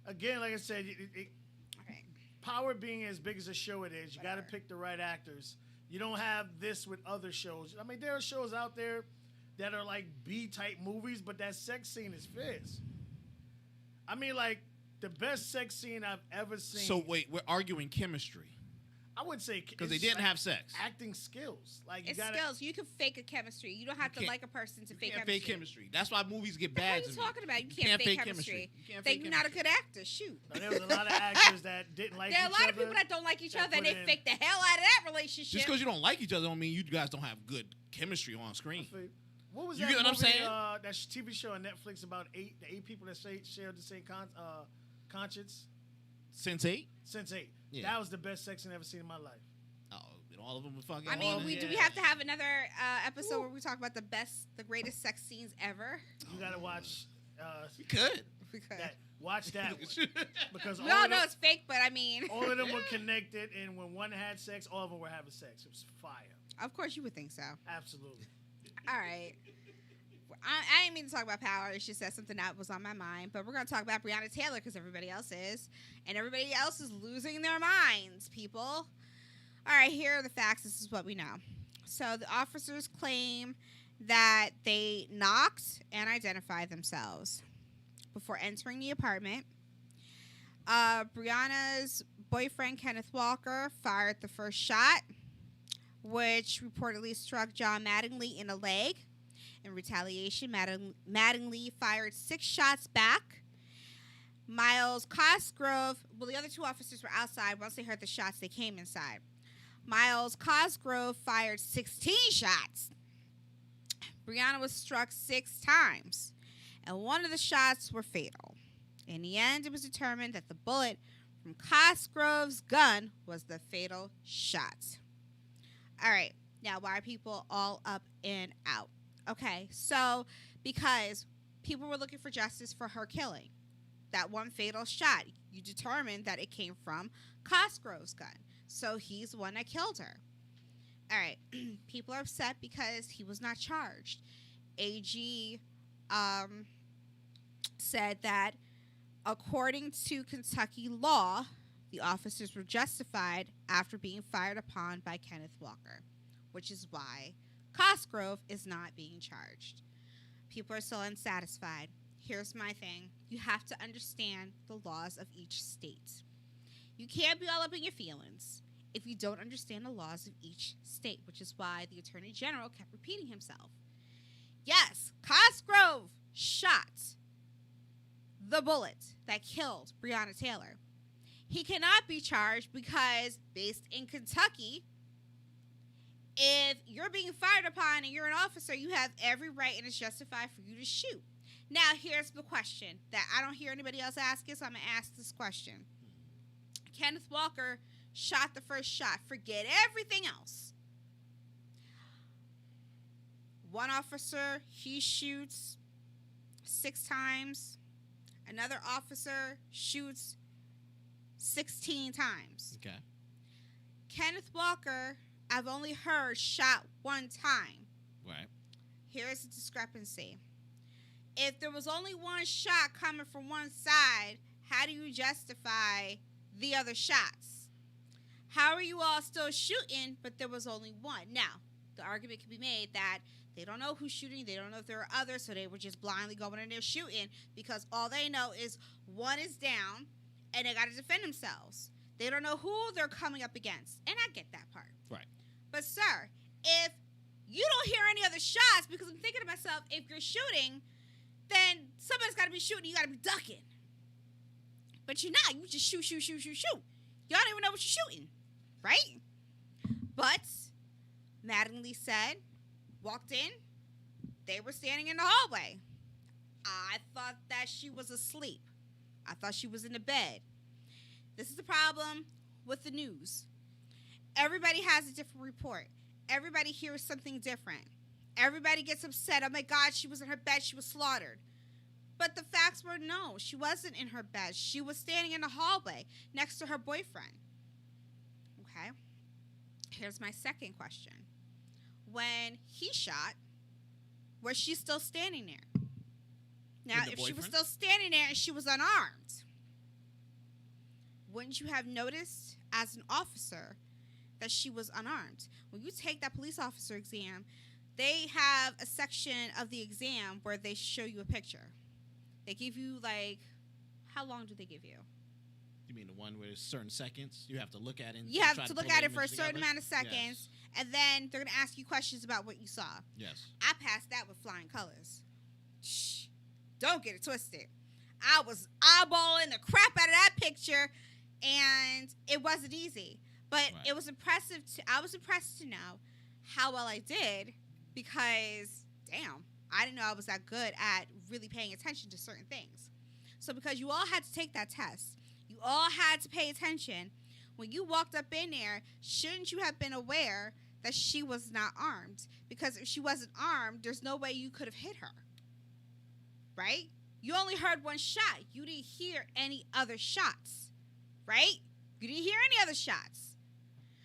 again, like I said, Okay. Power being as big as a show it is, you got to pick the right actors. You don't have this with other shows. I mean, there are shows out there that are like B-type movies, but that sex scene is fierce. I mean, like, the best sex scene I've ever seen. So wait, we're arguing chemistry I would say because they it's didn't like have sex. acting skills. Like, you It's gotta, skills. You can fake a chemistry. You don't have to can't- like a person to You fake can't chemistry. fake chemistry. That's why movies get What are bad. you to me. talking about? You can't fake chemistry. You can't Then fake you're not a chemistry. good actor. Shoot. No, there was a lot of actors that didn't like There are a each lot other. of people that don't like each that other and put they in- fake the hell out of that relationship. Just because you don't like each other don't mean you guys don't have good chemistry on screen. What was You that get what I'm movie, saying? that TV show on Netflix about the eight people that share the same conscience? Since 8? Since 8. Yeah. That was the best sex I've ever seen in my life. Oh, and all of them were fucking. I mean, all do we yeah. have to have another episode where we talk about the greatest sex scenes ever? You gotta watch We could. Because watch that one. Because we all know it's fake, but I mean, all of them were connected, and when one had sex, all of them were having sex. It was fire. of course you would think so. Absolutely. All right. I didn't mean to talk about Power. It's just that something that was on my mind. But we're going to talk about Breonna Taylor because everybody else is. And everybody else is losing their minds, people. All right, here are the facts. This is what we know. So the officers claim that they knocked and identified themselves before entering the apartment. Breonna's boyfriend, Kenneth Walker, fired the first shot, which reportedly struck John Mattingly in the leg. In retaliation, Mattingly fired 6 shots back. Miles Cosgrove, well, the other 2 officers were outside. Once they heard the shots, they came inside. Miles Cosgrove fired 16 shots. Breonna was struck 6 times, and one of the shots were fatal. In the end, it was determined that the bullet from Cosgrove's gun was the fatal shot. All right, now why are people all up and out? Okay, so because people were looking for justice for her killing, that one fatal shot, you determined that it came from Cosgrove's gun. So he's the one that killed her. All right, people are upset because he was not charged. AG said that according to Kentucky law, the officers were justified after being fired upon by Kenneth Walker, which is why Cosgrove is not being charged. People are still unsatisfied. Here's my thing. You have to understand the laws of each state. You can't be all up in your feelings if you don't understand the laws of each state, which is why the Attorney General kept repeating himself. Yes, Cosgrove shot the bullet that killed Breonna Taylor. He cannot be charged because, based in Kentucky, if you're being fired upon and you're an officer, you have every right and it's justified for you to shoot. Now, here's the question that I don't hear anybody else asking, so I'm going to ask this question. Kenneth Walker shot the first shot. Forget everything else. One officer, he shoots 6 times. Another officer shoots 16 times. Okay. Kenneth Walker, I've only heard shot 1 time. Right. Here's the discrepancy. If there was only 1 shot coming from one side, how do you justify the other shots? How are you all still shooting, but there was only 1? Now, the argument can be made that they don't know who's shooting, they don't know if there are others, so they were just blindly going in there shooting because all they know is 1 is down and they got to defend themselves. They don't know who they're coming up against. And I get that part. Right. But, sir, if you don't hear any other shots, because I'm thinking to myself, if you're shooting, then somebody's got to be shooting. You got to be ducking. But you're not. You just shoot, shoot, shoot, shoot, shoot. Y'all don't even know what you're shooting. Right? But Mattingly said, walked in, they were standing in the hallway. I thought that she was asleep. I thought she was in the bed. This is the problem with the news. Everybody has a different report. Everybody hears something different. Everybody gets upset. Oh my God, she was in her bed. She was slaughtered. But the facts were no, she wasn't in her bed. She was standing in the hallway next to her boyfriend. Okay. Here's my second question. When he shot, was she still standing there? Now, if she was still standing there and she was unarmed, wouldn't you have noticed as an officer that she was unarmed? When you take that police officer exam, they have a section of the exam where they show you a picture. They give you, like, how long do they give you? You mean the one where there's certain seconds you have to look at it? You have to look at it for a certain amount of seconds, and then they're going to ask you questions about what you saw. Yes. I passed that with flying colors. Shh. Don't get it twisted. I was eyeballing the crap out of that picture, and it wasn't easy. But it was impressive. I was impressed to know how well I did because, damn, I didn't know I was that good at really paying attention to certain things. So because you all had to take that test, you all had to pay attention. When you walked up in there, shouldn't you have been aware that she was not armed? Because if she wasn't armed, there's no way you could have hit her. Right? You only heard one shot. You didn't hear any other shots. Right? You didn't hear any other shots.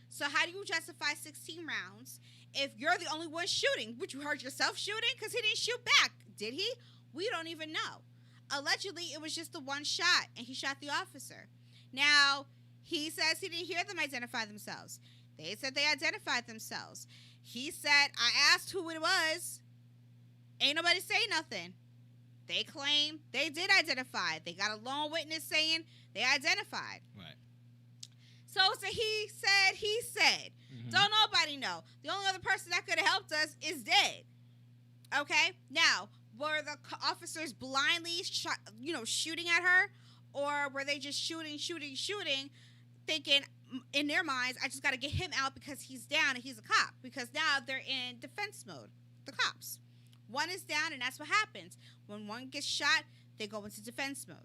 So how do you justify 16 rounds if you're the only one shooting? Would you hurt yourself shooting? Because he didn't shoot back. Did he? We don't even know. Allegedly, it was just the one shot, and he shot the officer. Now, he says he didn't hear them identify themselves. They said they identified themselves. He said, I asked who it was. Ain't nobody say nothing. They claim they did identify. They got a lone witness saying they identified. Right. So he said. Mm-hmm. Don't nobody know. The only other person that could have helped us is dead. Okay? Now, were the officers blindly shooting at her? Or were they just shooting, thinking in their minds, I just got to get him out because he's down and he's a cop? Because now they're in defense mode, the cops. One is down, and that's what happens. When one gets shot, they go into defense mode.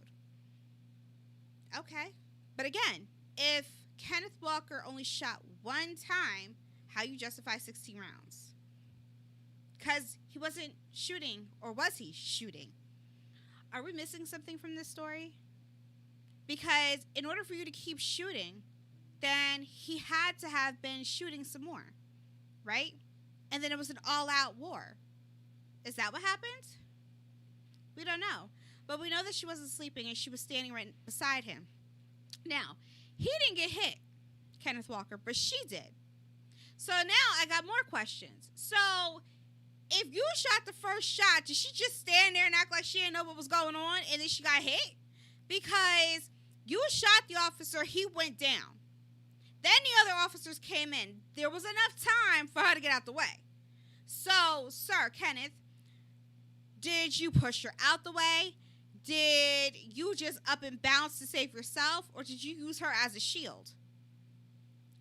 Okay. But again, if Kenneth Walker only shot one time, how you justify 16 rounds? Because he wasn't shooting, or was he shooting? Are we missing something from this story? Because in order for you to keep shooting, then he had to have been shooting some more, right? And then it was an all-out war. Is that what happened? We don't know. But we know that she wasn't sleeping and she was standing right beside him. Now, he didn't get hit, Kenneth Walker, but she did. So now I got more questions. So if you shot the first shot, did she just stand there and act like she didn't know what was going on and then she got hit? Because you shot the officer, he went down. Then the other officers came in. There was enough time for her to get out the way. So, Sir Kenneth, did you push her out the way? Did you just up and bounce to save yourself? Or did you use her as a shield?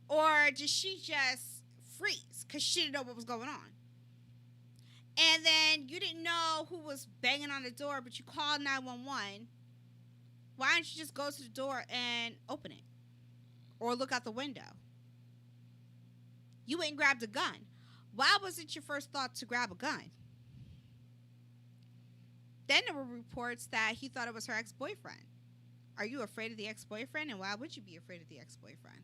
Or did she just freeze because she didn't know what was going on? And then you didn't know who was banging on the door, but you called 911. Why don't you just go to the door and open it? Or look out the window? You went and grabbed a gun. Why was it your first thought to grab a gun? Then there were reports that he thought it was her ex-boyfriend. Are you afraid of the ex-boyfriend? And why would you be afraid of the ex-boyfriend?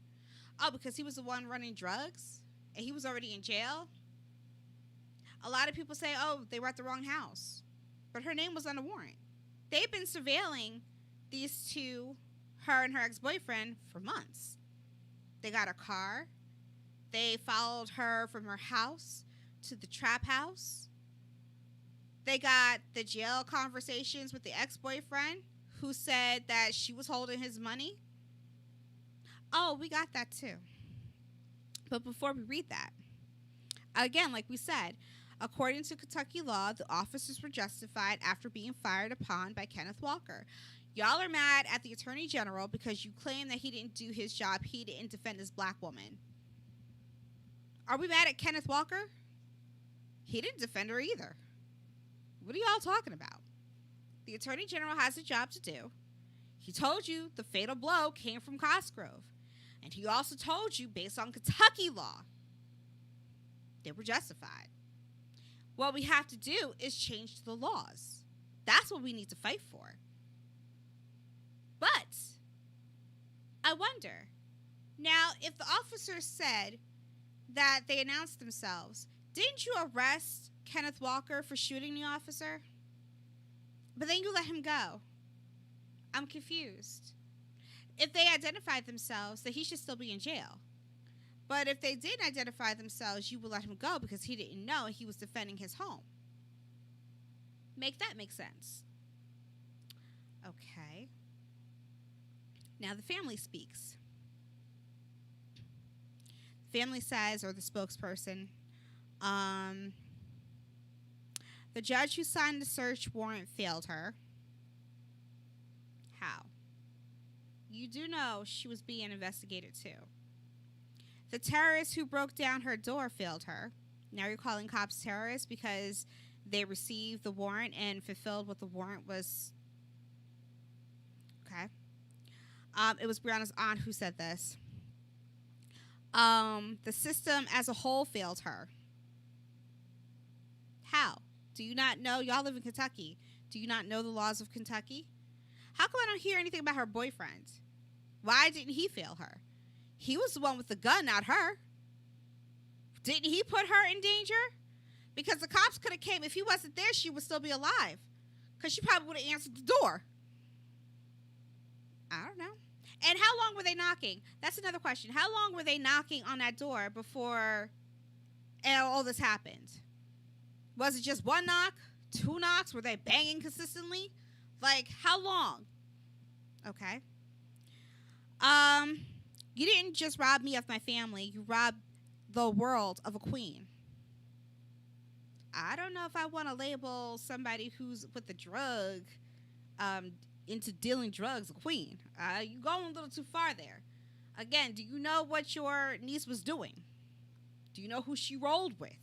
Oh, because he was the one running drugs? And he was already in jail? A lot of people say, oh, they were at the wrong house. But her name was on the warrant. They've been surveilling these two, her and her ex-boyfriend, for months. They got a car. They followed her from her house to the trap house. They got the jail conversations with the ex-boyfriend who said that she was holding his money. Oh, we got that too. But before we read that, again, like we said, according to Kentucky law, the officers were justified after being fired upon by Kenneth Walker. Y'all are mad at the Attorney General because you claim that he didn't do his job. He didn't defend this black woman. Are we mad at Kenneth Walker? He didn't defend her either. What are y'all talking about? The Attorney General has a job to do. He told you the fatal blow came from Cosgrove. And he also told you, based on Kentucky law, they were justified. What we have to do is change the laws. That's what we need to fight for. But I wonder, now, if the officers said that they announced themselves, didn't you arrest Kenneth Walker for shooting the officer? But then you let him go. I'm confused. If they identified themselves, then he should still be in jail. But if they didn't identify themselves, you would let him go because he didn't know he was defending his home. Make that make sense. Okay. Now the family speaks. Family says, or the spokesperson, the judge who signed the search warrant failed her. How? You do know she was being investigated too. The terrorist who broke down her door failed her. Now you're calling cops terrorists because they received the warrant and fulfilled what the warrant was. Okay. It was Breonna's aunt who said this. The system as a whole failed her. How? Do you not know? Y'all live in Kentucky. Do you not know the laws of Kentucky? How come I don't hear anything about her boyfriend? Why didn't he fail her? He was the one with the gun, not her. Didn't he put her in danger? Because the cops could have came. If he wasn't there, she would still be alive. Because she probably would have answered the door. I don't know. And how long were they knocking? That's another question. How long were they knocking on that door before all this happened? Was it just one knock? 2 knocks? Were they banging consistently? Like, how long? Okay. You didn't just rob me of my family. You robbed the world of a queen. I don't know if I want to label somebody who's with the drug, into dealing drugs, a queen. You going a little too far there. Again, do you know what your niece was doing? Do you know who she rolled with?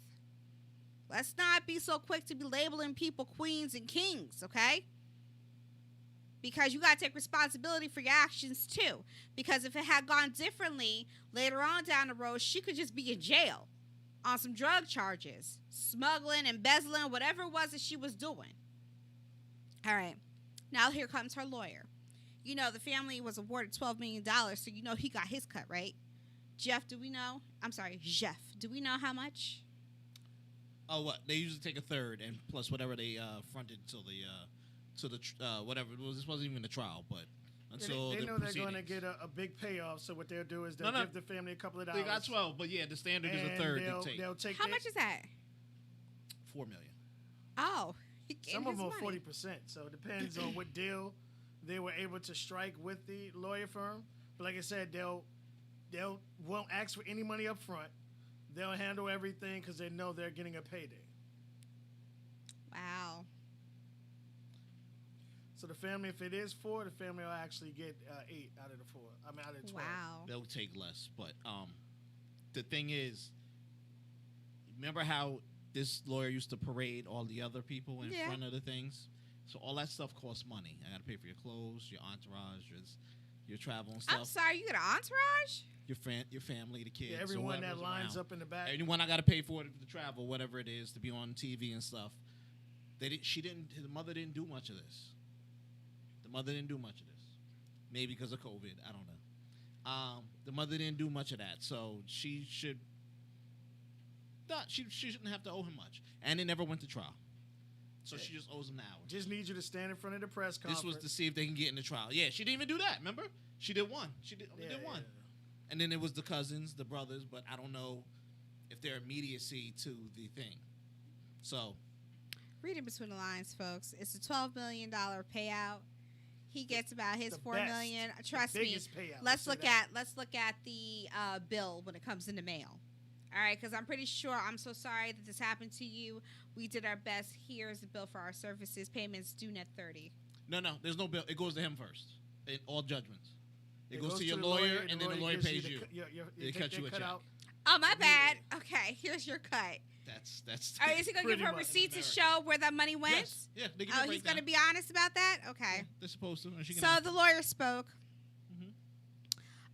Let's not be so quick to be labeling people queens and kings, okay? Because you got to take responsibility for your actions, too. Because if it had gone differently later on down the road, she could just be in jail on some drug charges, smuggling, embezzling, whatever it was that she was doing. All right. Now here comes her lawyer. You know, the family was awarded $12 million, so you know he got his cut, right? Jeff, do we know? I'm sorry, Jeff. Do we know how much? Oh, what? They usually take a third and plus whatever they fronted till whatever. This wasn't even the trial, but until they know the they're going to get a big payoff. So what they'll do is they'll give the family a couple of dollars. They got 12, but yeah, the standard is a third. They'll take how much is that? $4 million. Oh, some of them are 40%. So it depends on what deal they were able to strike with the lawyer firm. But like I said, they'll won't ask for any money up front. They'll handle everything because they know they're getting a payday. Wow. So the family, if it is 4, the family will actually get 8 out of the 4. I mean, out of 12. Wow. They'll take less, but the thing is, remember how this lawyer used to parade all the other people in front of the things? So all that stuff costs money. I got to pay for your clothes, your entourage, your travel and stuff. I'm sorry, you got an entourage? Your family, the kids. Yeah, everyone that lines up in the back. Anyone I got to pay for the travel, whatever it is, to be on TV and stuff. The mother didnthe mother didn't do much of this. Maybe because of COVID. I don't know. The mother didn't do much of that. So she shouldn't have to owe him much. And it never went to trial. So she just owes him the hour. Just need you to stand in front of the press conference. This was to see if they can get in the trial. Yeah, she didn't even do that, remember? She did one. She did one. Yeah. And then it was the cousins, the brothers, but I don't know if their immediacy to the thing. So. Reading between the lines, folks. It's a $12 million payout. He gets about his The $4 best. million. The Trust me. biggest payout. Let's say look that. at the bill when it comes in the mail. All right, because I'm pretty sure. I'm so sorry that this happened to you. We did our best. Here's the bill for our services. Payments due net 30. No, there's no bill. It goes to him first. In all judgments. It goes to to your the lawyer, and then the lawyer gives pays the you. cu- They cut you a check. out. Oh, my bad. Immediately. Okay, here's your cut. That's. All right, is he gonna give Pretty her much. receipt to America. show where that money went? Yes. Yeah, they give Oh, you a he's gonna breakdown. be honest about that. Okay. Yeah, they're supposed to. And she can So the lawyer spoke.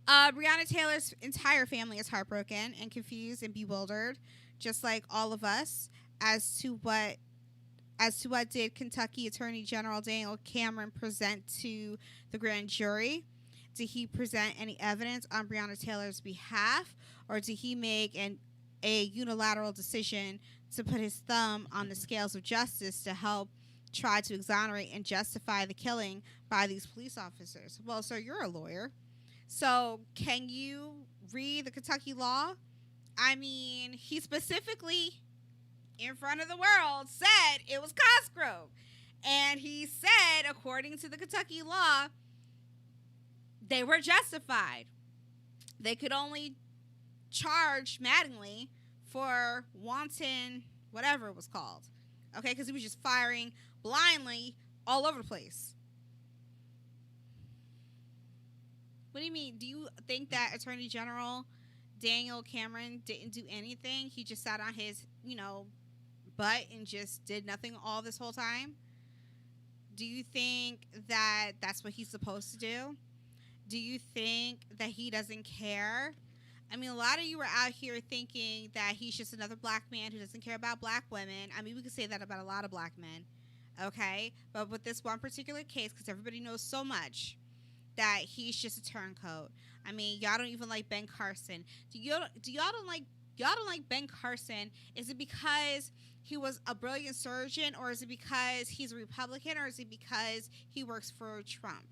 Breonna Taylor's entire family is heartbroken and confused and bewildered, just like all of us, as to what did Kentucky Attorney General Daniel Cameron present to the grand jury. Did he present any evidence on Breonna Taylor's behalf, or did he make a unilateral decision to put his thumb on the scales of justice to help try to exonerate and justify the killing by these police officers? Well, sir, you're a lawyer. So can you read the Kentucky law? I mean, he specifically, in front of the world, said it was Cosgrove. And he said, according to the Kentucky law, they were justified. They could only charge Mattingly for wanton, whatever it was called. Okay, because he was just firing blindly all over the place. What do you mean? Do you think that Attorney General Daniel Cameron didn't do anything? He just sat on his, butt and just did nothing all this whole time? Do you think that that's what he's supposed to do? Do you think that he doesn't care? I mean, a lot of you are out here thinking that he's just another black man who doesn't care about black women. I mean, we could say that about a lot of black men, okay? But with this one particular case, because everybody knows so much, that he's just a turncoat. I mean, y'all don't even like Ben Carson. Y'all don't like Ben Carson? Is it because he was a brilliant surgeon, or is it because he's a Republican, or is it because he works for Trump?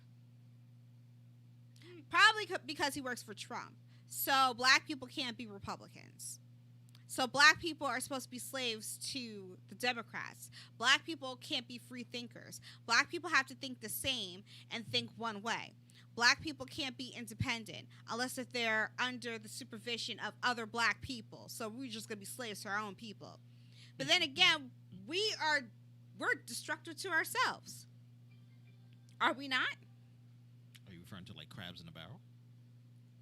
Probably because he works for Trump. So black people can't be Republicans. So black people are supposed to be slaves to the Democrats. Black people can't be free thinkers. Black people have to think the same and think one way. Black people can't be independent unless if they're under the supervision of other black people. So we're just going to be slaves to our own people. But then again, we're destructive to ourselves. Are we not? Are you referring to like crabs in a barrel?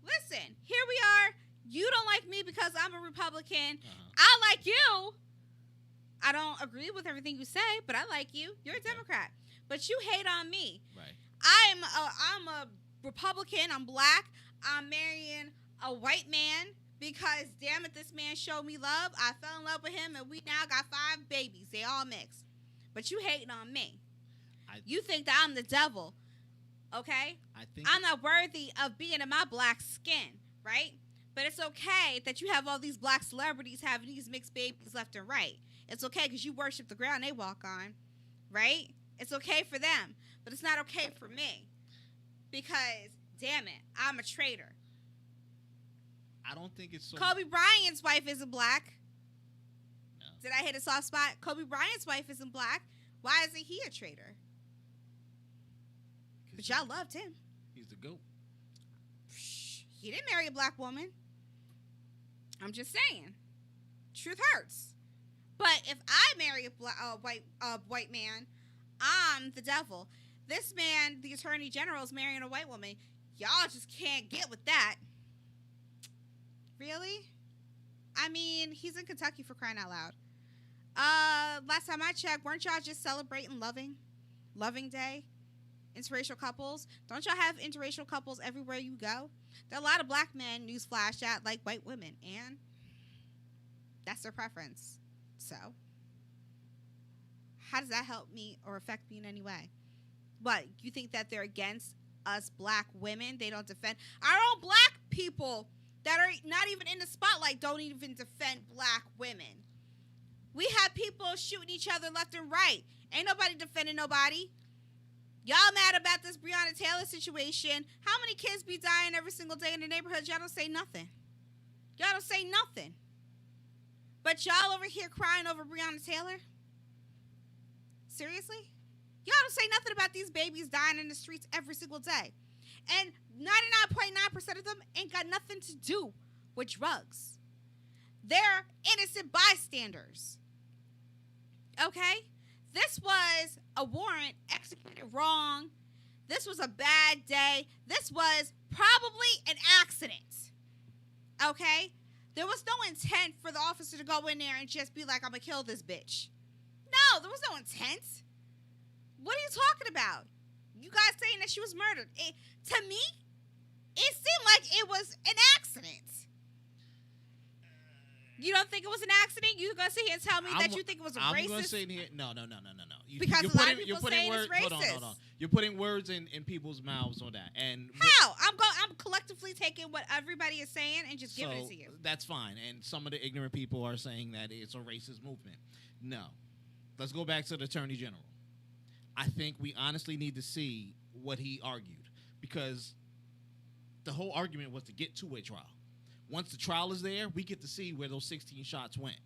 Listen, here we are. You don't like me because I'm a Republican. Uh-huh. I like you. I don't agree with everything you say, but I like you. You're a Democrat. But you hate on me. Right. I'm a Republican. I'm black. I'm marrying a white man because, damn it, this man showed me love. I fell in love with him, and we now got 5 babies. They all mixed. But you hating on me. You think that I'm the devil, okay? I'm not worthy of being in my black skin, right? But it's okay that you have all these black celebrities having these mixed babies left and right. It's okay because you worship the ground they walk on, right? It's okay for them, but it's not okay for me because, damn it, I'm a traitor. I don't think it's so. Kobe Bryant's wife isn't black. No. Did I hit a soft spot? Kobe Bryant's wife isn't black. Why isn't he a traitor? But y'all loved him. He's the GOAT. He didn't marry a black woman. I'm just saying. Truth hurts. But if I marry a white man, I'm the devil. This man, the Attorney General, is marrying a white woman. Y'all just can't get with that. Really? I mean, he's in Kentucky, for crying out loud. Last time I checked, weren't y'all just celebrating Loving Day? Interracial couples. Don't y'all have interracial couples everywhere you go? There are a lot of black men, newsflash, that like white women, and that's their preference. So, how does that help me or affect me in any way? What, you think that they're against us black women? They don't defend our own black people that are not even in the spotlight, don't even defend black women. We have people shooting each other left and right. Ain't nobody defending nobody. Y'all mad about this Breonna Taylor situation. How many kids be dying every single day in the neighborhood? Y'all don't say nothing. Y'all don't say nothing. But y'all over here crying over Breonna Taylor? Seriously? Y'all don't say nothing about these babies dying in the streets every single day. And 99.9% of them ain't got nothing to do with drugs. They're innocent bystanders. Okay? This was a warrant executed wrong. This was a bad day. This was probably an accident. Okay? There was no intent for the officer to go in there and just be like, I'm going to kill this bitch. No, there was no intent. What are you talking about? You guys saying that she was murdered. To me, it seemed like it was an accident. You don't think it was an accident? You're going to sit here and tell me that you think it was a racist? I'm going to sit here. No. Because a lot of people saying it's racist. Hold on. You're putting words in people's mouths on that. And how? I'm collectively taking what everybody is saying and just giving it to you. That's fine. And some of the ignorant people are saying that it's a racist movement. No. Let's go back to the Attorney General. I think we honestly need to see what he argued, because the whole argument was to get to a trial. Once the trial is there, we get to see where those 16 shots went.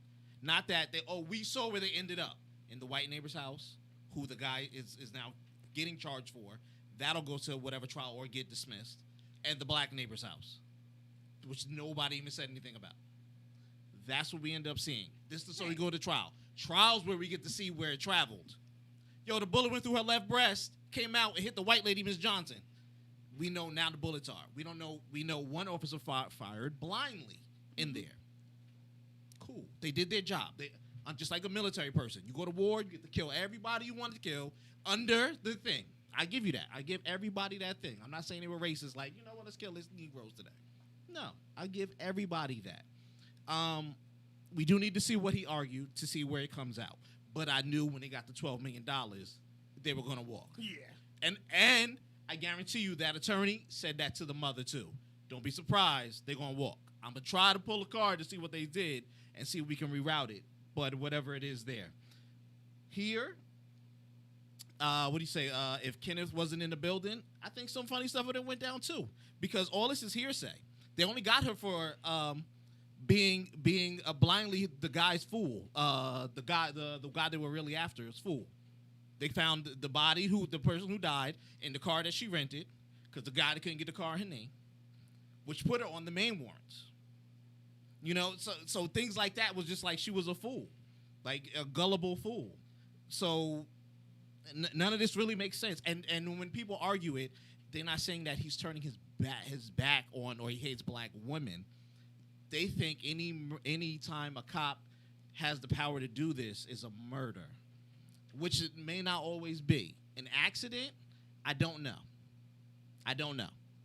Not that we saw where they ended up in the white neighbor's house, who the guy is now getting charged for. That'll go to whatever trial or get dismissed. And the black neighbor's house, which nobody even said anything about. That's what we end up seeing. So we go to trial. Trials where we get to see where it traveled. Yo, the bullet went through her left breast, came out and hit the white lady, Miss Johnson. We know now the bullets are. We don't know. We know one officer fired blindly in there. Cool. They did their job. I'm just like a military person. You go to war, you get to kill everybody you want to kill under the thing. I give you that. I give everybody that thing. I'm not saying they were racist, like, you know what, let's kill these Negroes today. No, I give everybody that. We do need to see what he argued to see where it comes out. But I knew when they got the $12 million, they were going to walk. Yeah. And I guarantee you that attorney said that to the mother, too. Don't be surprised. They're going to walk. I'm going to try to pull a card to see what they did and see if we can reroute it. But whatever it is there. Here, what do you say? If Kenneth wasn't in the building, I think some funny stuff would have went down, too. Because all this is hearsay. They only got her for being blindly the guy's fool. The guy they were really after is fool. They found the body, the person who died, in the car that she rented, because the guy that couldn't get the car in her name, which put her on the main warrants. You know, so things like that was just like she was a fool, like a gullible fool. So none of this really makes sense. And when people argue it, they're not saying that he's turning his back on or he hates black women. They think any time a cop has the power to do this is a murder, which it may not always be. An accident, I don't know.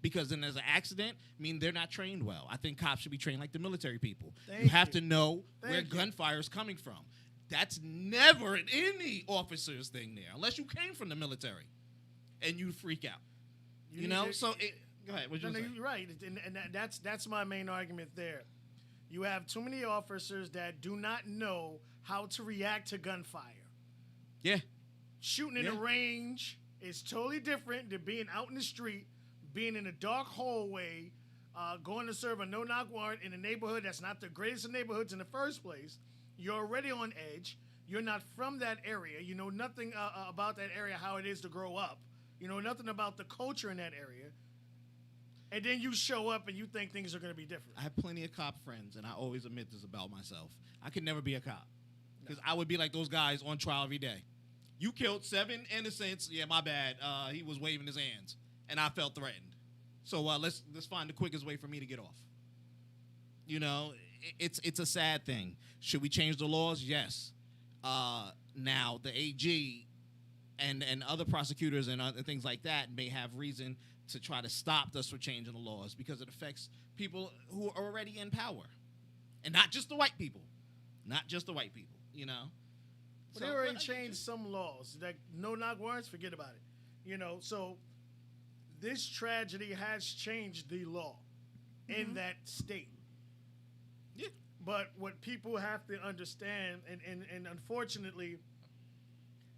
Because then there's an accident, they're not trained well. I think cops should be trained like the military people. You have to know where gunfire is coming from. That's never in any officer's thing there, unless you came from the military and you freak out. You know? Go ahead. You're right. And that's my main argument there. You have too many officers that do not know how to react to gunfire. Yeah. Shooting in the range is totally different than being out in the street, being in a dark hallway, going to serve a no-knock warrant in a neighborhood that's not the greatest of neighborhoods in the first place. You're already on edge. You're not from that area. You know nothing about that area, how it is to grow up. You know nothing about the culture in that area. And then you show up and you think things are going to be different. I have plenty of cop friends, and I always admit this about myself. I could never be a cop because I would be like those guys on trial every day. You killed 7 innocents. Yeah, my bad. He was waving his hands, and I felt threatened. So let's find the quickest way for me to get off. You know, it's a sad thing. Should we change the laws? Yes. Now the AG and other prosecutors and other things like that may have reason to try to stop us from changing the laws because it affects people who are already in power, and not just the white people. You know. But they already changed some laws. Like no-knock warrants, forget about it. You know, so this tragedy has changed the law in that state. Yeah. But what people have to understand, and unfortunately,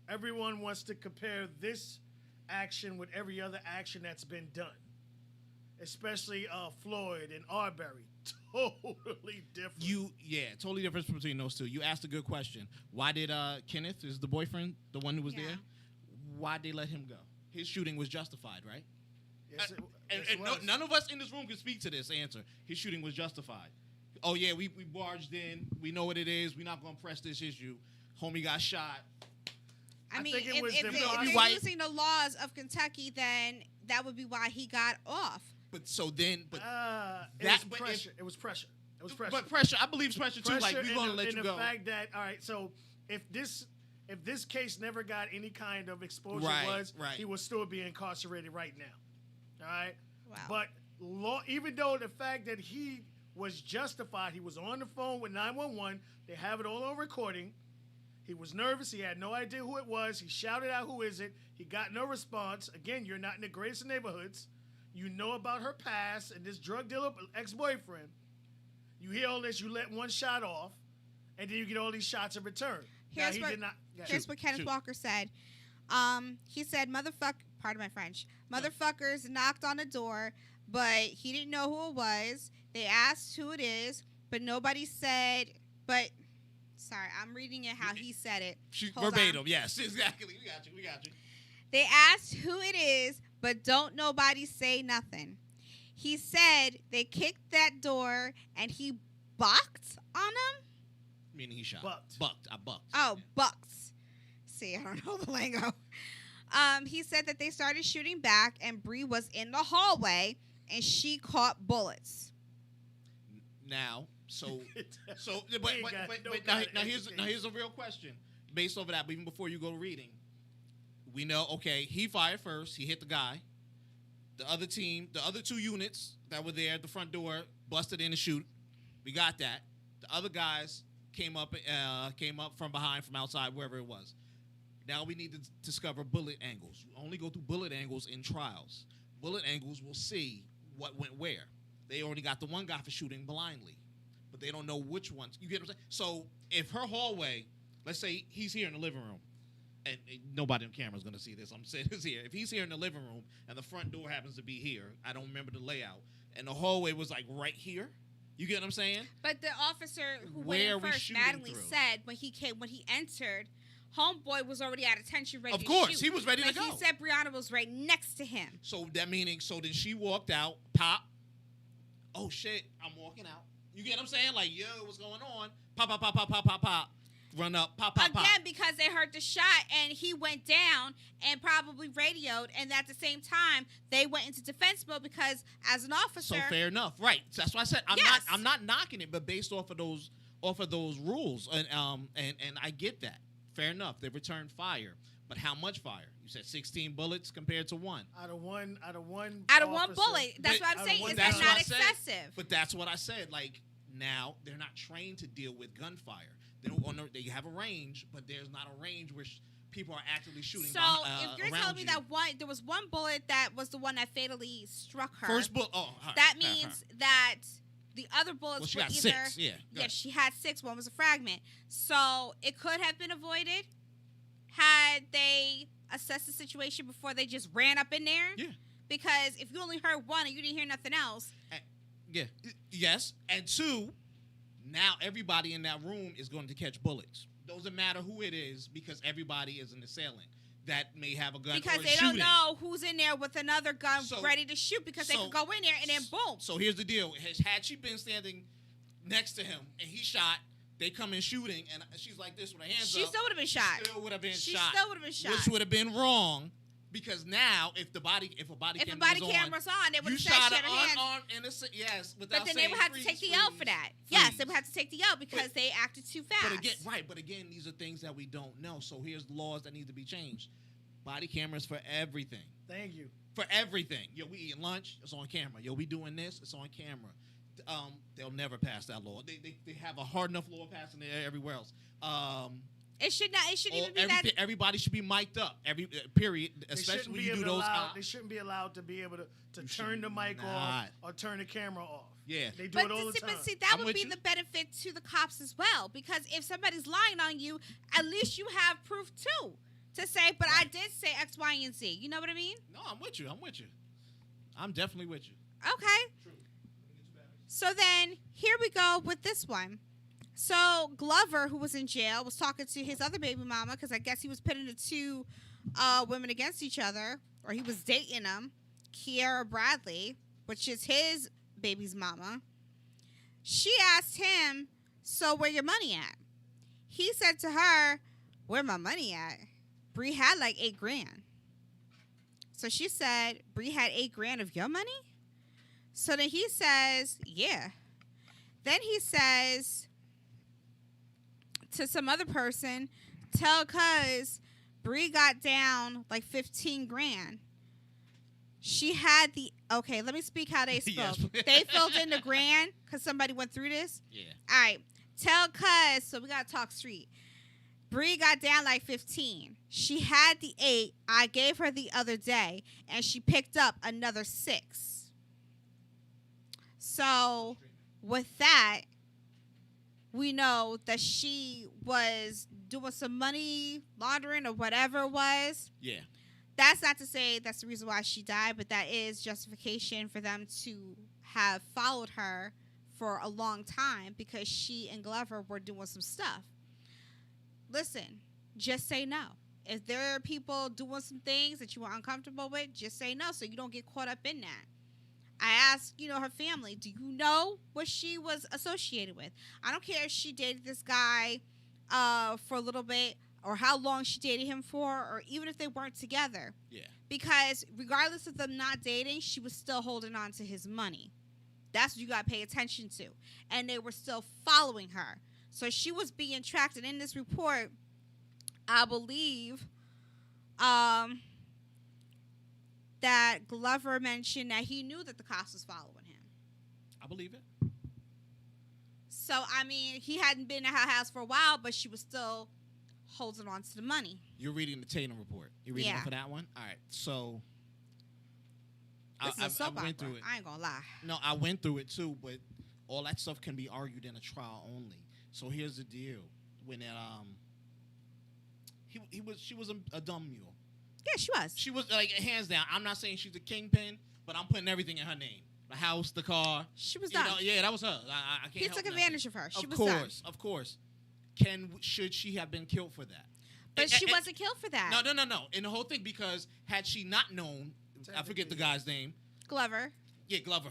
everyone wants to compare this action with every other action that's been done, especially Floyd and Arbery. Totally different. Totally difference between those two. You asked a good question. Why did Kenneth, is the boyfriend, the one who was there? why'd they let him go? His shooting was justified, right? Yes, it, And, yes, it and was. none of us in this room can speak to this answer. His shooting was justified. Oh, yeah, we barged in. We know what it is. We're not going to press this issue. Homie got shot. I I mean, think it if, was if, the they, process. if they're Why- using the laws of Kentucky, then that would be why he got off. But so then, but It that- was but pressure. It was pressure. It was pressure. But pressure, I believe it's pressure too. Like, we're going to let you the go. fact that, all right, so if this case never got any kind of exposure, Right. he would still be incarcerated right now. All right? Wow. But even though the fact that he was justified, he was on the phone with 911, they have it all on recording. He was nervous. He had no idea who it was. He shouted out, "Who is it?" He got no response. Again, you're not in the greatest of neighborhoods. You know about her past and this drug dealer ex-boyfriend. You hear all this, you let one shot off, and then you get all these shots in return. Now, Here's he what- did not. Here's what Kenneth shoot. Walker said. He said, pardon my French, motherfuckers knocked on the door, but he didn't know who it was. They asked who it is, but nobody said, sorry, I'm reading it how he said it. Hold Verbatim, on. yes, exactly. We got you. They asked who it is, but don't nobody say nothing. He said they kicked that door and he bucked on them. Meaning he shot. Bucked. I bucked. Oh, bucks. See, I don't know the lingo. He said that they started shooting back, and Bree was in the hallway, and she caught bullets. Now, so, We but, ain't but, got but, no but kind now of here's education. a real question based over that. But even before you go to reading, we know, okay, he fired first. He hit the guy. The other team, the other two units that were there at the front door, busted in to shoot. We got that. The other guys came up from behind, from outside, wherever it was. Now we need to discover bullet angles. You only go through bullet angles in trials. Bullet angles will see what went where. They already got the one guy for shooting blindly, but they don't know which ones. You get what I'm saying? So if her hallway, let's say he's here in the living room, and nobody on camera is going to see this. I'm saying this here. If he's here in the living room and the front door happens to be here, I don't remember the layout, and the hallway was like right here. You get what I'm saying? But the officer who Where went are in we first, shooting Mattingly, through? said when he entered, homeboy was already at attention, ready Of to course, shoot. he was ready to But go. he said Brianna was right next to him. So that meaning, so then she walked out, pop. Oh shit, I'm walking out. You get what I'm saying? Like, yo, what's going on? Pop, pop, pop, pop, pop, pop, pop. Run up, pop, pop, Again, pop. because they heard the shot and he went down and probably radioed, and at the same time they went into defense mode because as an officer, So fair enough, right? So that's why I said Yes. I'm not knocking it, but based off of those rules, and I get that. Fair enough. They returned fire, but how much fire? You said 16 bullets compared to one. Out of one out of one officer- bullet. That's But- what I'm out of saying. one Is That's that what not I said. excessive? But that's what I said. Like, now they're not trained to deal with gunfire. They have a range, but there's not a range where people are actively shooting. So if you're around telling me you. that there was one bullet that was the one that fatally struck her, First bullet. Oh, all right, that all right, all means right. that the other bullets Well, she were got either 6. Yeah. go yes, ahead. she had 6. One was a fragment, so it could have been avoided had they assessed the situation before they just ran up in there. Yeah. Because if you only heard one and you didn't hear nothing else, Yeah. Yes. And 2, now everybody in that room is going to catch bullets. Doesn't matter who it is because everybody is an assailant that may have a gun because or they shooting. don't know who's in there with another gun So- ready to shoot because they so- could go in there and then boom. So here's the deal. Had she been standing next to him and he shot, they come in shooting and she's like this with her hands She up. still would have been shot. Still would have been She shot. still would have been shot. Which would have been wrong because now if a body If a camera body was camera's on, they would you have said shot she had an her hands. unarmed innocent, yes, without But then they saying would have to take the L for that. Yes, they would have to take the L because they acted too fast. But again, these are things that we don't know. So here's laws that need to be changed. Body cameras for everything. Thank you. For everything. Yo, we eating lunch, it's on camera. Yo, we doing this, it's on camera. They'll never pass that law. They have a hard enough law passing it everywhere else. It should not. It shouldn't even be that. Everybody should be mic'd up. Period. They Especially shouldn't when be you do able to those. allow. They shouldn't be allowed to be able to You turn the should mic not. off or turn the camera off. Yeah. They do But it all the time. see, that I'm would with be you. the benefit to the cops as well. Because if somebody's lying on you, at least you have proof too to say. But I did say X, Y, and Z. You know what I mean? No, I'm with you. I'm definitely with you. Okay. So then here we go with this one. So Glover, who was in jail, was talking to his other baby mama because I guess he was putting the two women against each other, or he was dating them, Kiera Bradley, which is his baby's mama. She asked him, so where your money at? He said to her, where my money at? Bree had like $8,000. So she said, Bree had $8,000 of your money? So then he says, yeah. Then he says to some other person, tell cuz Bree got down like $15,000. She had the, okay, let me speak how they spoke. Yes. They filled in the grand because somebody went through this. Yeah. All right. Tell cuz, so we got to talk street. Bree got down like 15. She had the 8 I gave her the other day, and she picked up another 6. So with that, we know that she was doing some money laundering or whatever it was. Yeah. That's not to say that's the reason why she died, but that is justification for them to have followed her for a long time because she and Glover were doing some stuff. Listen, just say no. If there are people doing some things that you are uncomfortable with, just say no so you don't get caught up in that. I asked, her family, do you know what she was associated with? I don't care if she dated this guy for a little bit or how long she dated him for, or even if they weren't together. Yeah. Because regardless of them not dating, she was still holding on to his money. That's what you got to pay attention to. And they were still following her. So she was being tracked. And in this report, I believe that Glover mentioned that he knew that the cops was following him. I believe it. So, he hadn't been at her house for a while, but she was still holding on to the money. You're reading the Tatum report. You're reading Yeah. it for that one? All right. So This is a soap I went opera. through it. I ain't gonna lie. No, I went through it too, but all that stuff can be argued in a trial only. So here's the deal: when it, she was a dumb mule. Yeah, she was. She was like hands down. I'm not saying she's a kingpin, but I'm putting everything in her name: the house, the car. She was You dumb. know, yeah, that was her. I can't. He help took nothing. advantage of her. She Of was course, dumb. of course. Should she have been killed for that? But she wasn't killed for that. No. In the whole thing, because had she not known, I forget the guy's name. Glover. Yeah, Glover.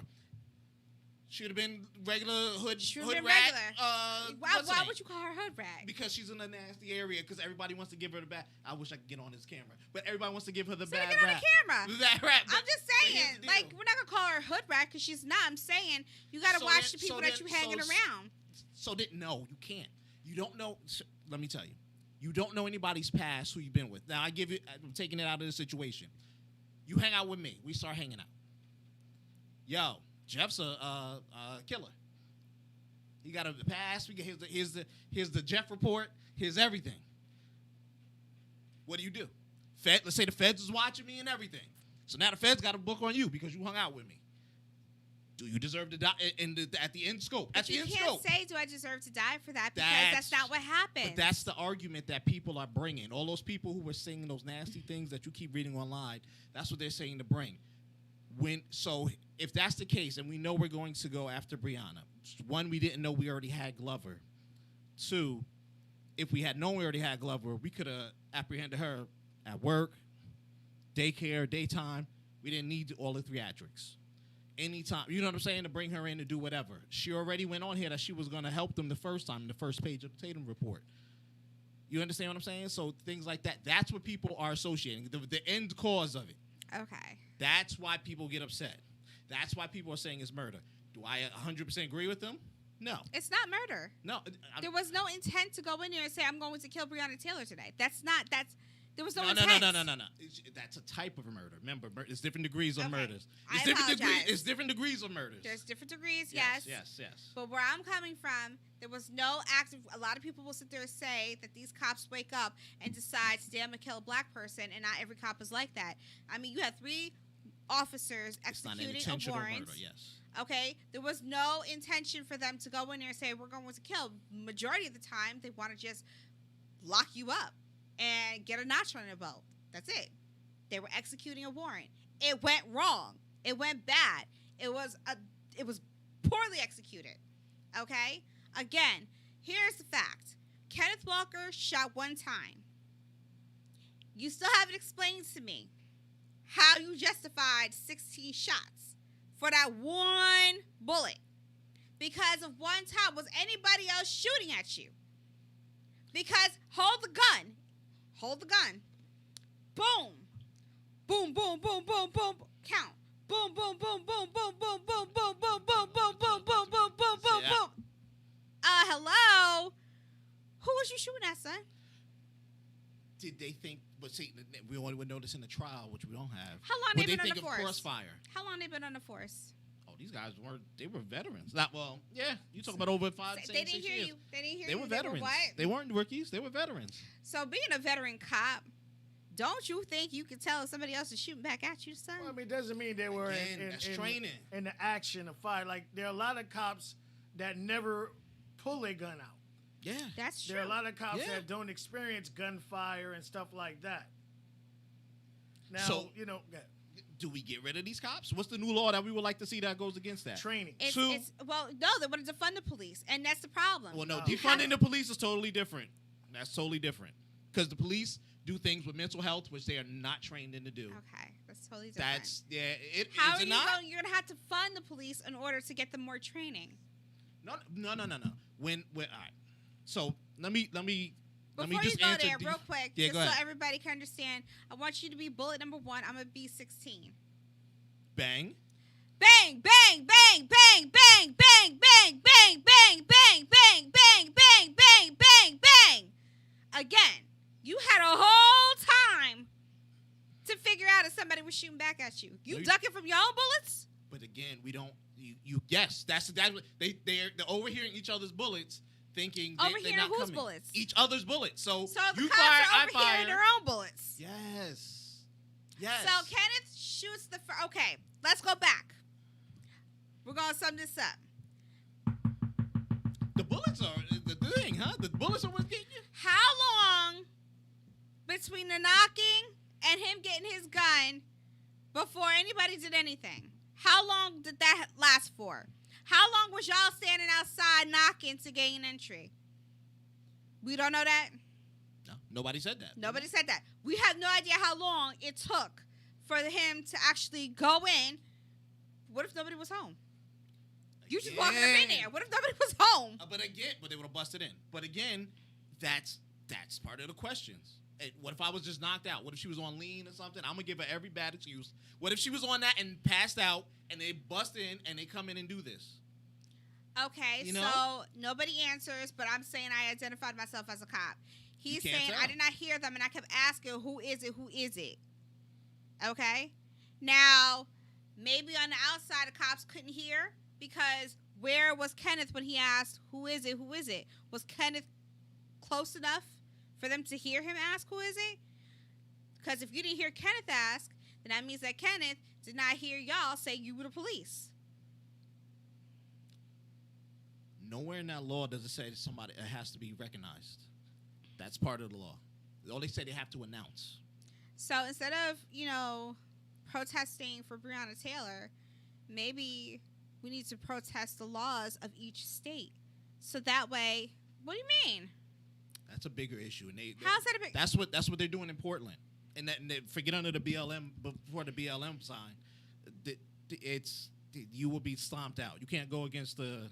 She would have been regular hood. She would hood have been rat. regular. What's her Why name? would you call her hood rat? Because she's in a nasty area. Because everybody wants to give her the bad. I wish I could get on this camera, but everybody wants to give her the So bad get on rap. the camera. The bad rap. I'm just saying, like, we're not gonna call her hood rat because she's not. I'm saying you gotta So watch then- the people so that then- you hanging so- around. So that no, you can't. You don't know. Let me tell you, you don't know anybody's past who you've been with. Now I'm taking it out of the situation. You hang out with me. We start hanging out. Yo, Jeff's a killer. He got a past. We get here's the Jeff report. Here's everything. What do? Let's say the feds is watching me and everything. So now the feds got a book on you because you hung out with me. Do you deserve to die at the end scope? But you can't say, "Do I deserve to die for that?" Because that's not what happened. But that's the argument that people are bringing. All those people who were saying those nasty things that you keep reading online, that's what they're saying to bring. So if that's the case, and we know we're going to go after Breonna, one, we didn't know we already had Glover. Two, if we had known we already had Glover, we could have apprehended her at work, daycare, daytime. We didn't need all the theatrics. Anytime, you know what I'm saying, to bring her in to do whatever. She already went on here that she was going to help them the first time in the first page of the Tatum report. You understand what I'm saying? So things like that, that's what people are associating, the end cause of it. Okay. That's why people get upset. That's why people are saying it's murder. Do I 100% agree with them? No. It's not murder. No. There was no intent to go in there and say, "I'm going to kill Breonna Taylor today." There was no No. intent. No. That's a type of a murder. Remember, there's different degrees of Okay. murders. I It's apologize. different degrees of murders. There's different degrees, yes. Yes. But where I'm coming from, there was no active. A lot of people will sit there and say that these cops wake up and decide today I'm gonna kill a black person, and not every cop is like that. You had 3 officers It's not an executing a intentional warrant. murder, yes. Okay, there was no intention for them to go in there and say we're going to kill. Majority of the time, they want to just lock you up and get a notch on their belt. That's it. They were executing a warrant. It went wrong. It went bad. It was poorly executed. Okay? Again, here's the fact. Kenneth Walker shot one time. You still haven't explained to me how you justified 16 shots for that one bullet. Because of one time, was anybody else shooting at you? Because hold the gun. Boom. Boom, boom, boom, boom, boom. Count. Boom, boom, boom, boom, boom, boom, boom, boom, boom, boom, boom, boom, boom, boom, boom, boom, boom. Hello? Who was you shooting at, son? Did they think? But see, we only would know this in the trial, which we don't have. How long Would they been on think the of force? crossfire? How long they been on the force? Oh, these guys they were veterans. Not well, yeah. You talking about over 5, 6 They didn't hear years. you. They didn't hear They you. were veterans. what? They weren't rookies. They were veterans. So being a veteran cop, don't you think you could tell if somebody else is shooting back at you, son? Well, I mean, it doesn't mean they were Again, that's training. in the action of fire. Like, there are a lot of cops that never pull their gun out. Yeah. That's true. There are a lot of cops Yeah. that don't experience gunfire and stuff like that. Now, So- yeah, Do we get rid of these cops? What's the new law that we would like to see that goes against that? training. Well, no, they want to defund the police, and that's the problem. Well, no, Oh. defunding the police is totally different. That's totally different. Because the police do things with mental health, which they are not trained in to do. Okay, that's totally different. How How is are it you not? going? You're gonna have to fund the police in order to get them more training. No. When all right. So let me Before just you go answer there, the- real quick, Yeah, just go so ahead. everybody can understand, I want you to be bullet number 1. I'm gonna be 16. Bang. Bang, bang, bang, bang, bang, bang, bang, bang, bang, bang, bang, bang, bang, bang, bang, bang. Again, you had a whole time to figure out if somebody was shooting back at you. You ducking from your own bullets? But again, we don't. You yes, that's what they're overhearing each other's bullets, thinking they're Overhearing not whose coming. bullets? Each other's bullets. So So the you cops fire, are I overhearing fire. their own bullets. Yes. So Kenneth shoots the first. Okay, let's go back. We're gonna sum this up. The bullets are the thing, huh? The bullets are what's getting you. How long between the knocking and him getting his gun before anybody did anything? How long did that last for? How long was y'all standing outside knocking to gain entry? We don't know that. No, nobody said that. Nobody said that. We have no idea how long it took for him to actually go in. What if nobody was home? You just walking up in there. What if nobody was home? But they would have busted in. But again, that's part of the questions. And what if I was just knocked out? What if she was on lean or something? I'm gonna give her every bad excuse. What if she was on that and passed out, and they bust in and they come in and do this? Okay, You know? so nobody answers, but I'm saying I identified myself as a cop. He's can't saying tell. I did not hear them, and I kept asking, who is it? Who is it? Okay? Now, maybe on the outside, the cops couldn't hear because where was Kenneth when he asked, who is it? Who is it? Was Kenneth close enough for them to hear him ask, who is it? Because if you didn't hear Kenneth ask, then that means that Kenneth did not hear y'all say you were the police. Nowhere in that law does it say that somebody it has to be recognized. That's part of the law. All they say they have to announce. So instead of, protesting for Breonna Taylor, maybe we need to protest the laws of each state. So that way, what do you mean? That's a bigger issue, and How's that a big? That's what they're doing in Portland, and forget under the BLM before the BLM sign, you will be stomped out. You can't go against the.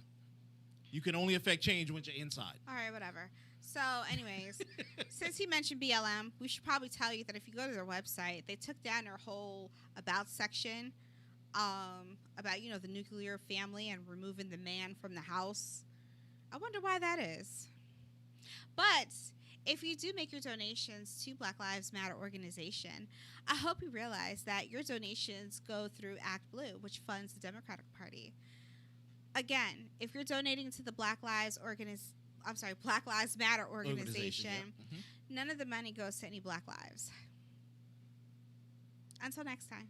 You can only affect change once you're inside. All right, whatever. So, anyways, since he mentioned BLM, we should probably tell you that if you go to their website, they took down their whole about section about, the nuclear family and removing the man from the house. I wonder why that is. But if you do make your donations to Black Lives Matter organization, I hope you realize that your donations go through Act Blue, which funds the Democratic Party. Again, if you're donating to the Black Lives Matter organization, yeah. none of the money goes to any Black lives. Until next time.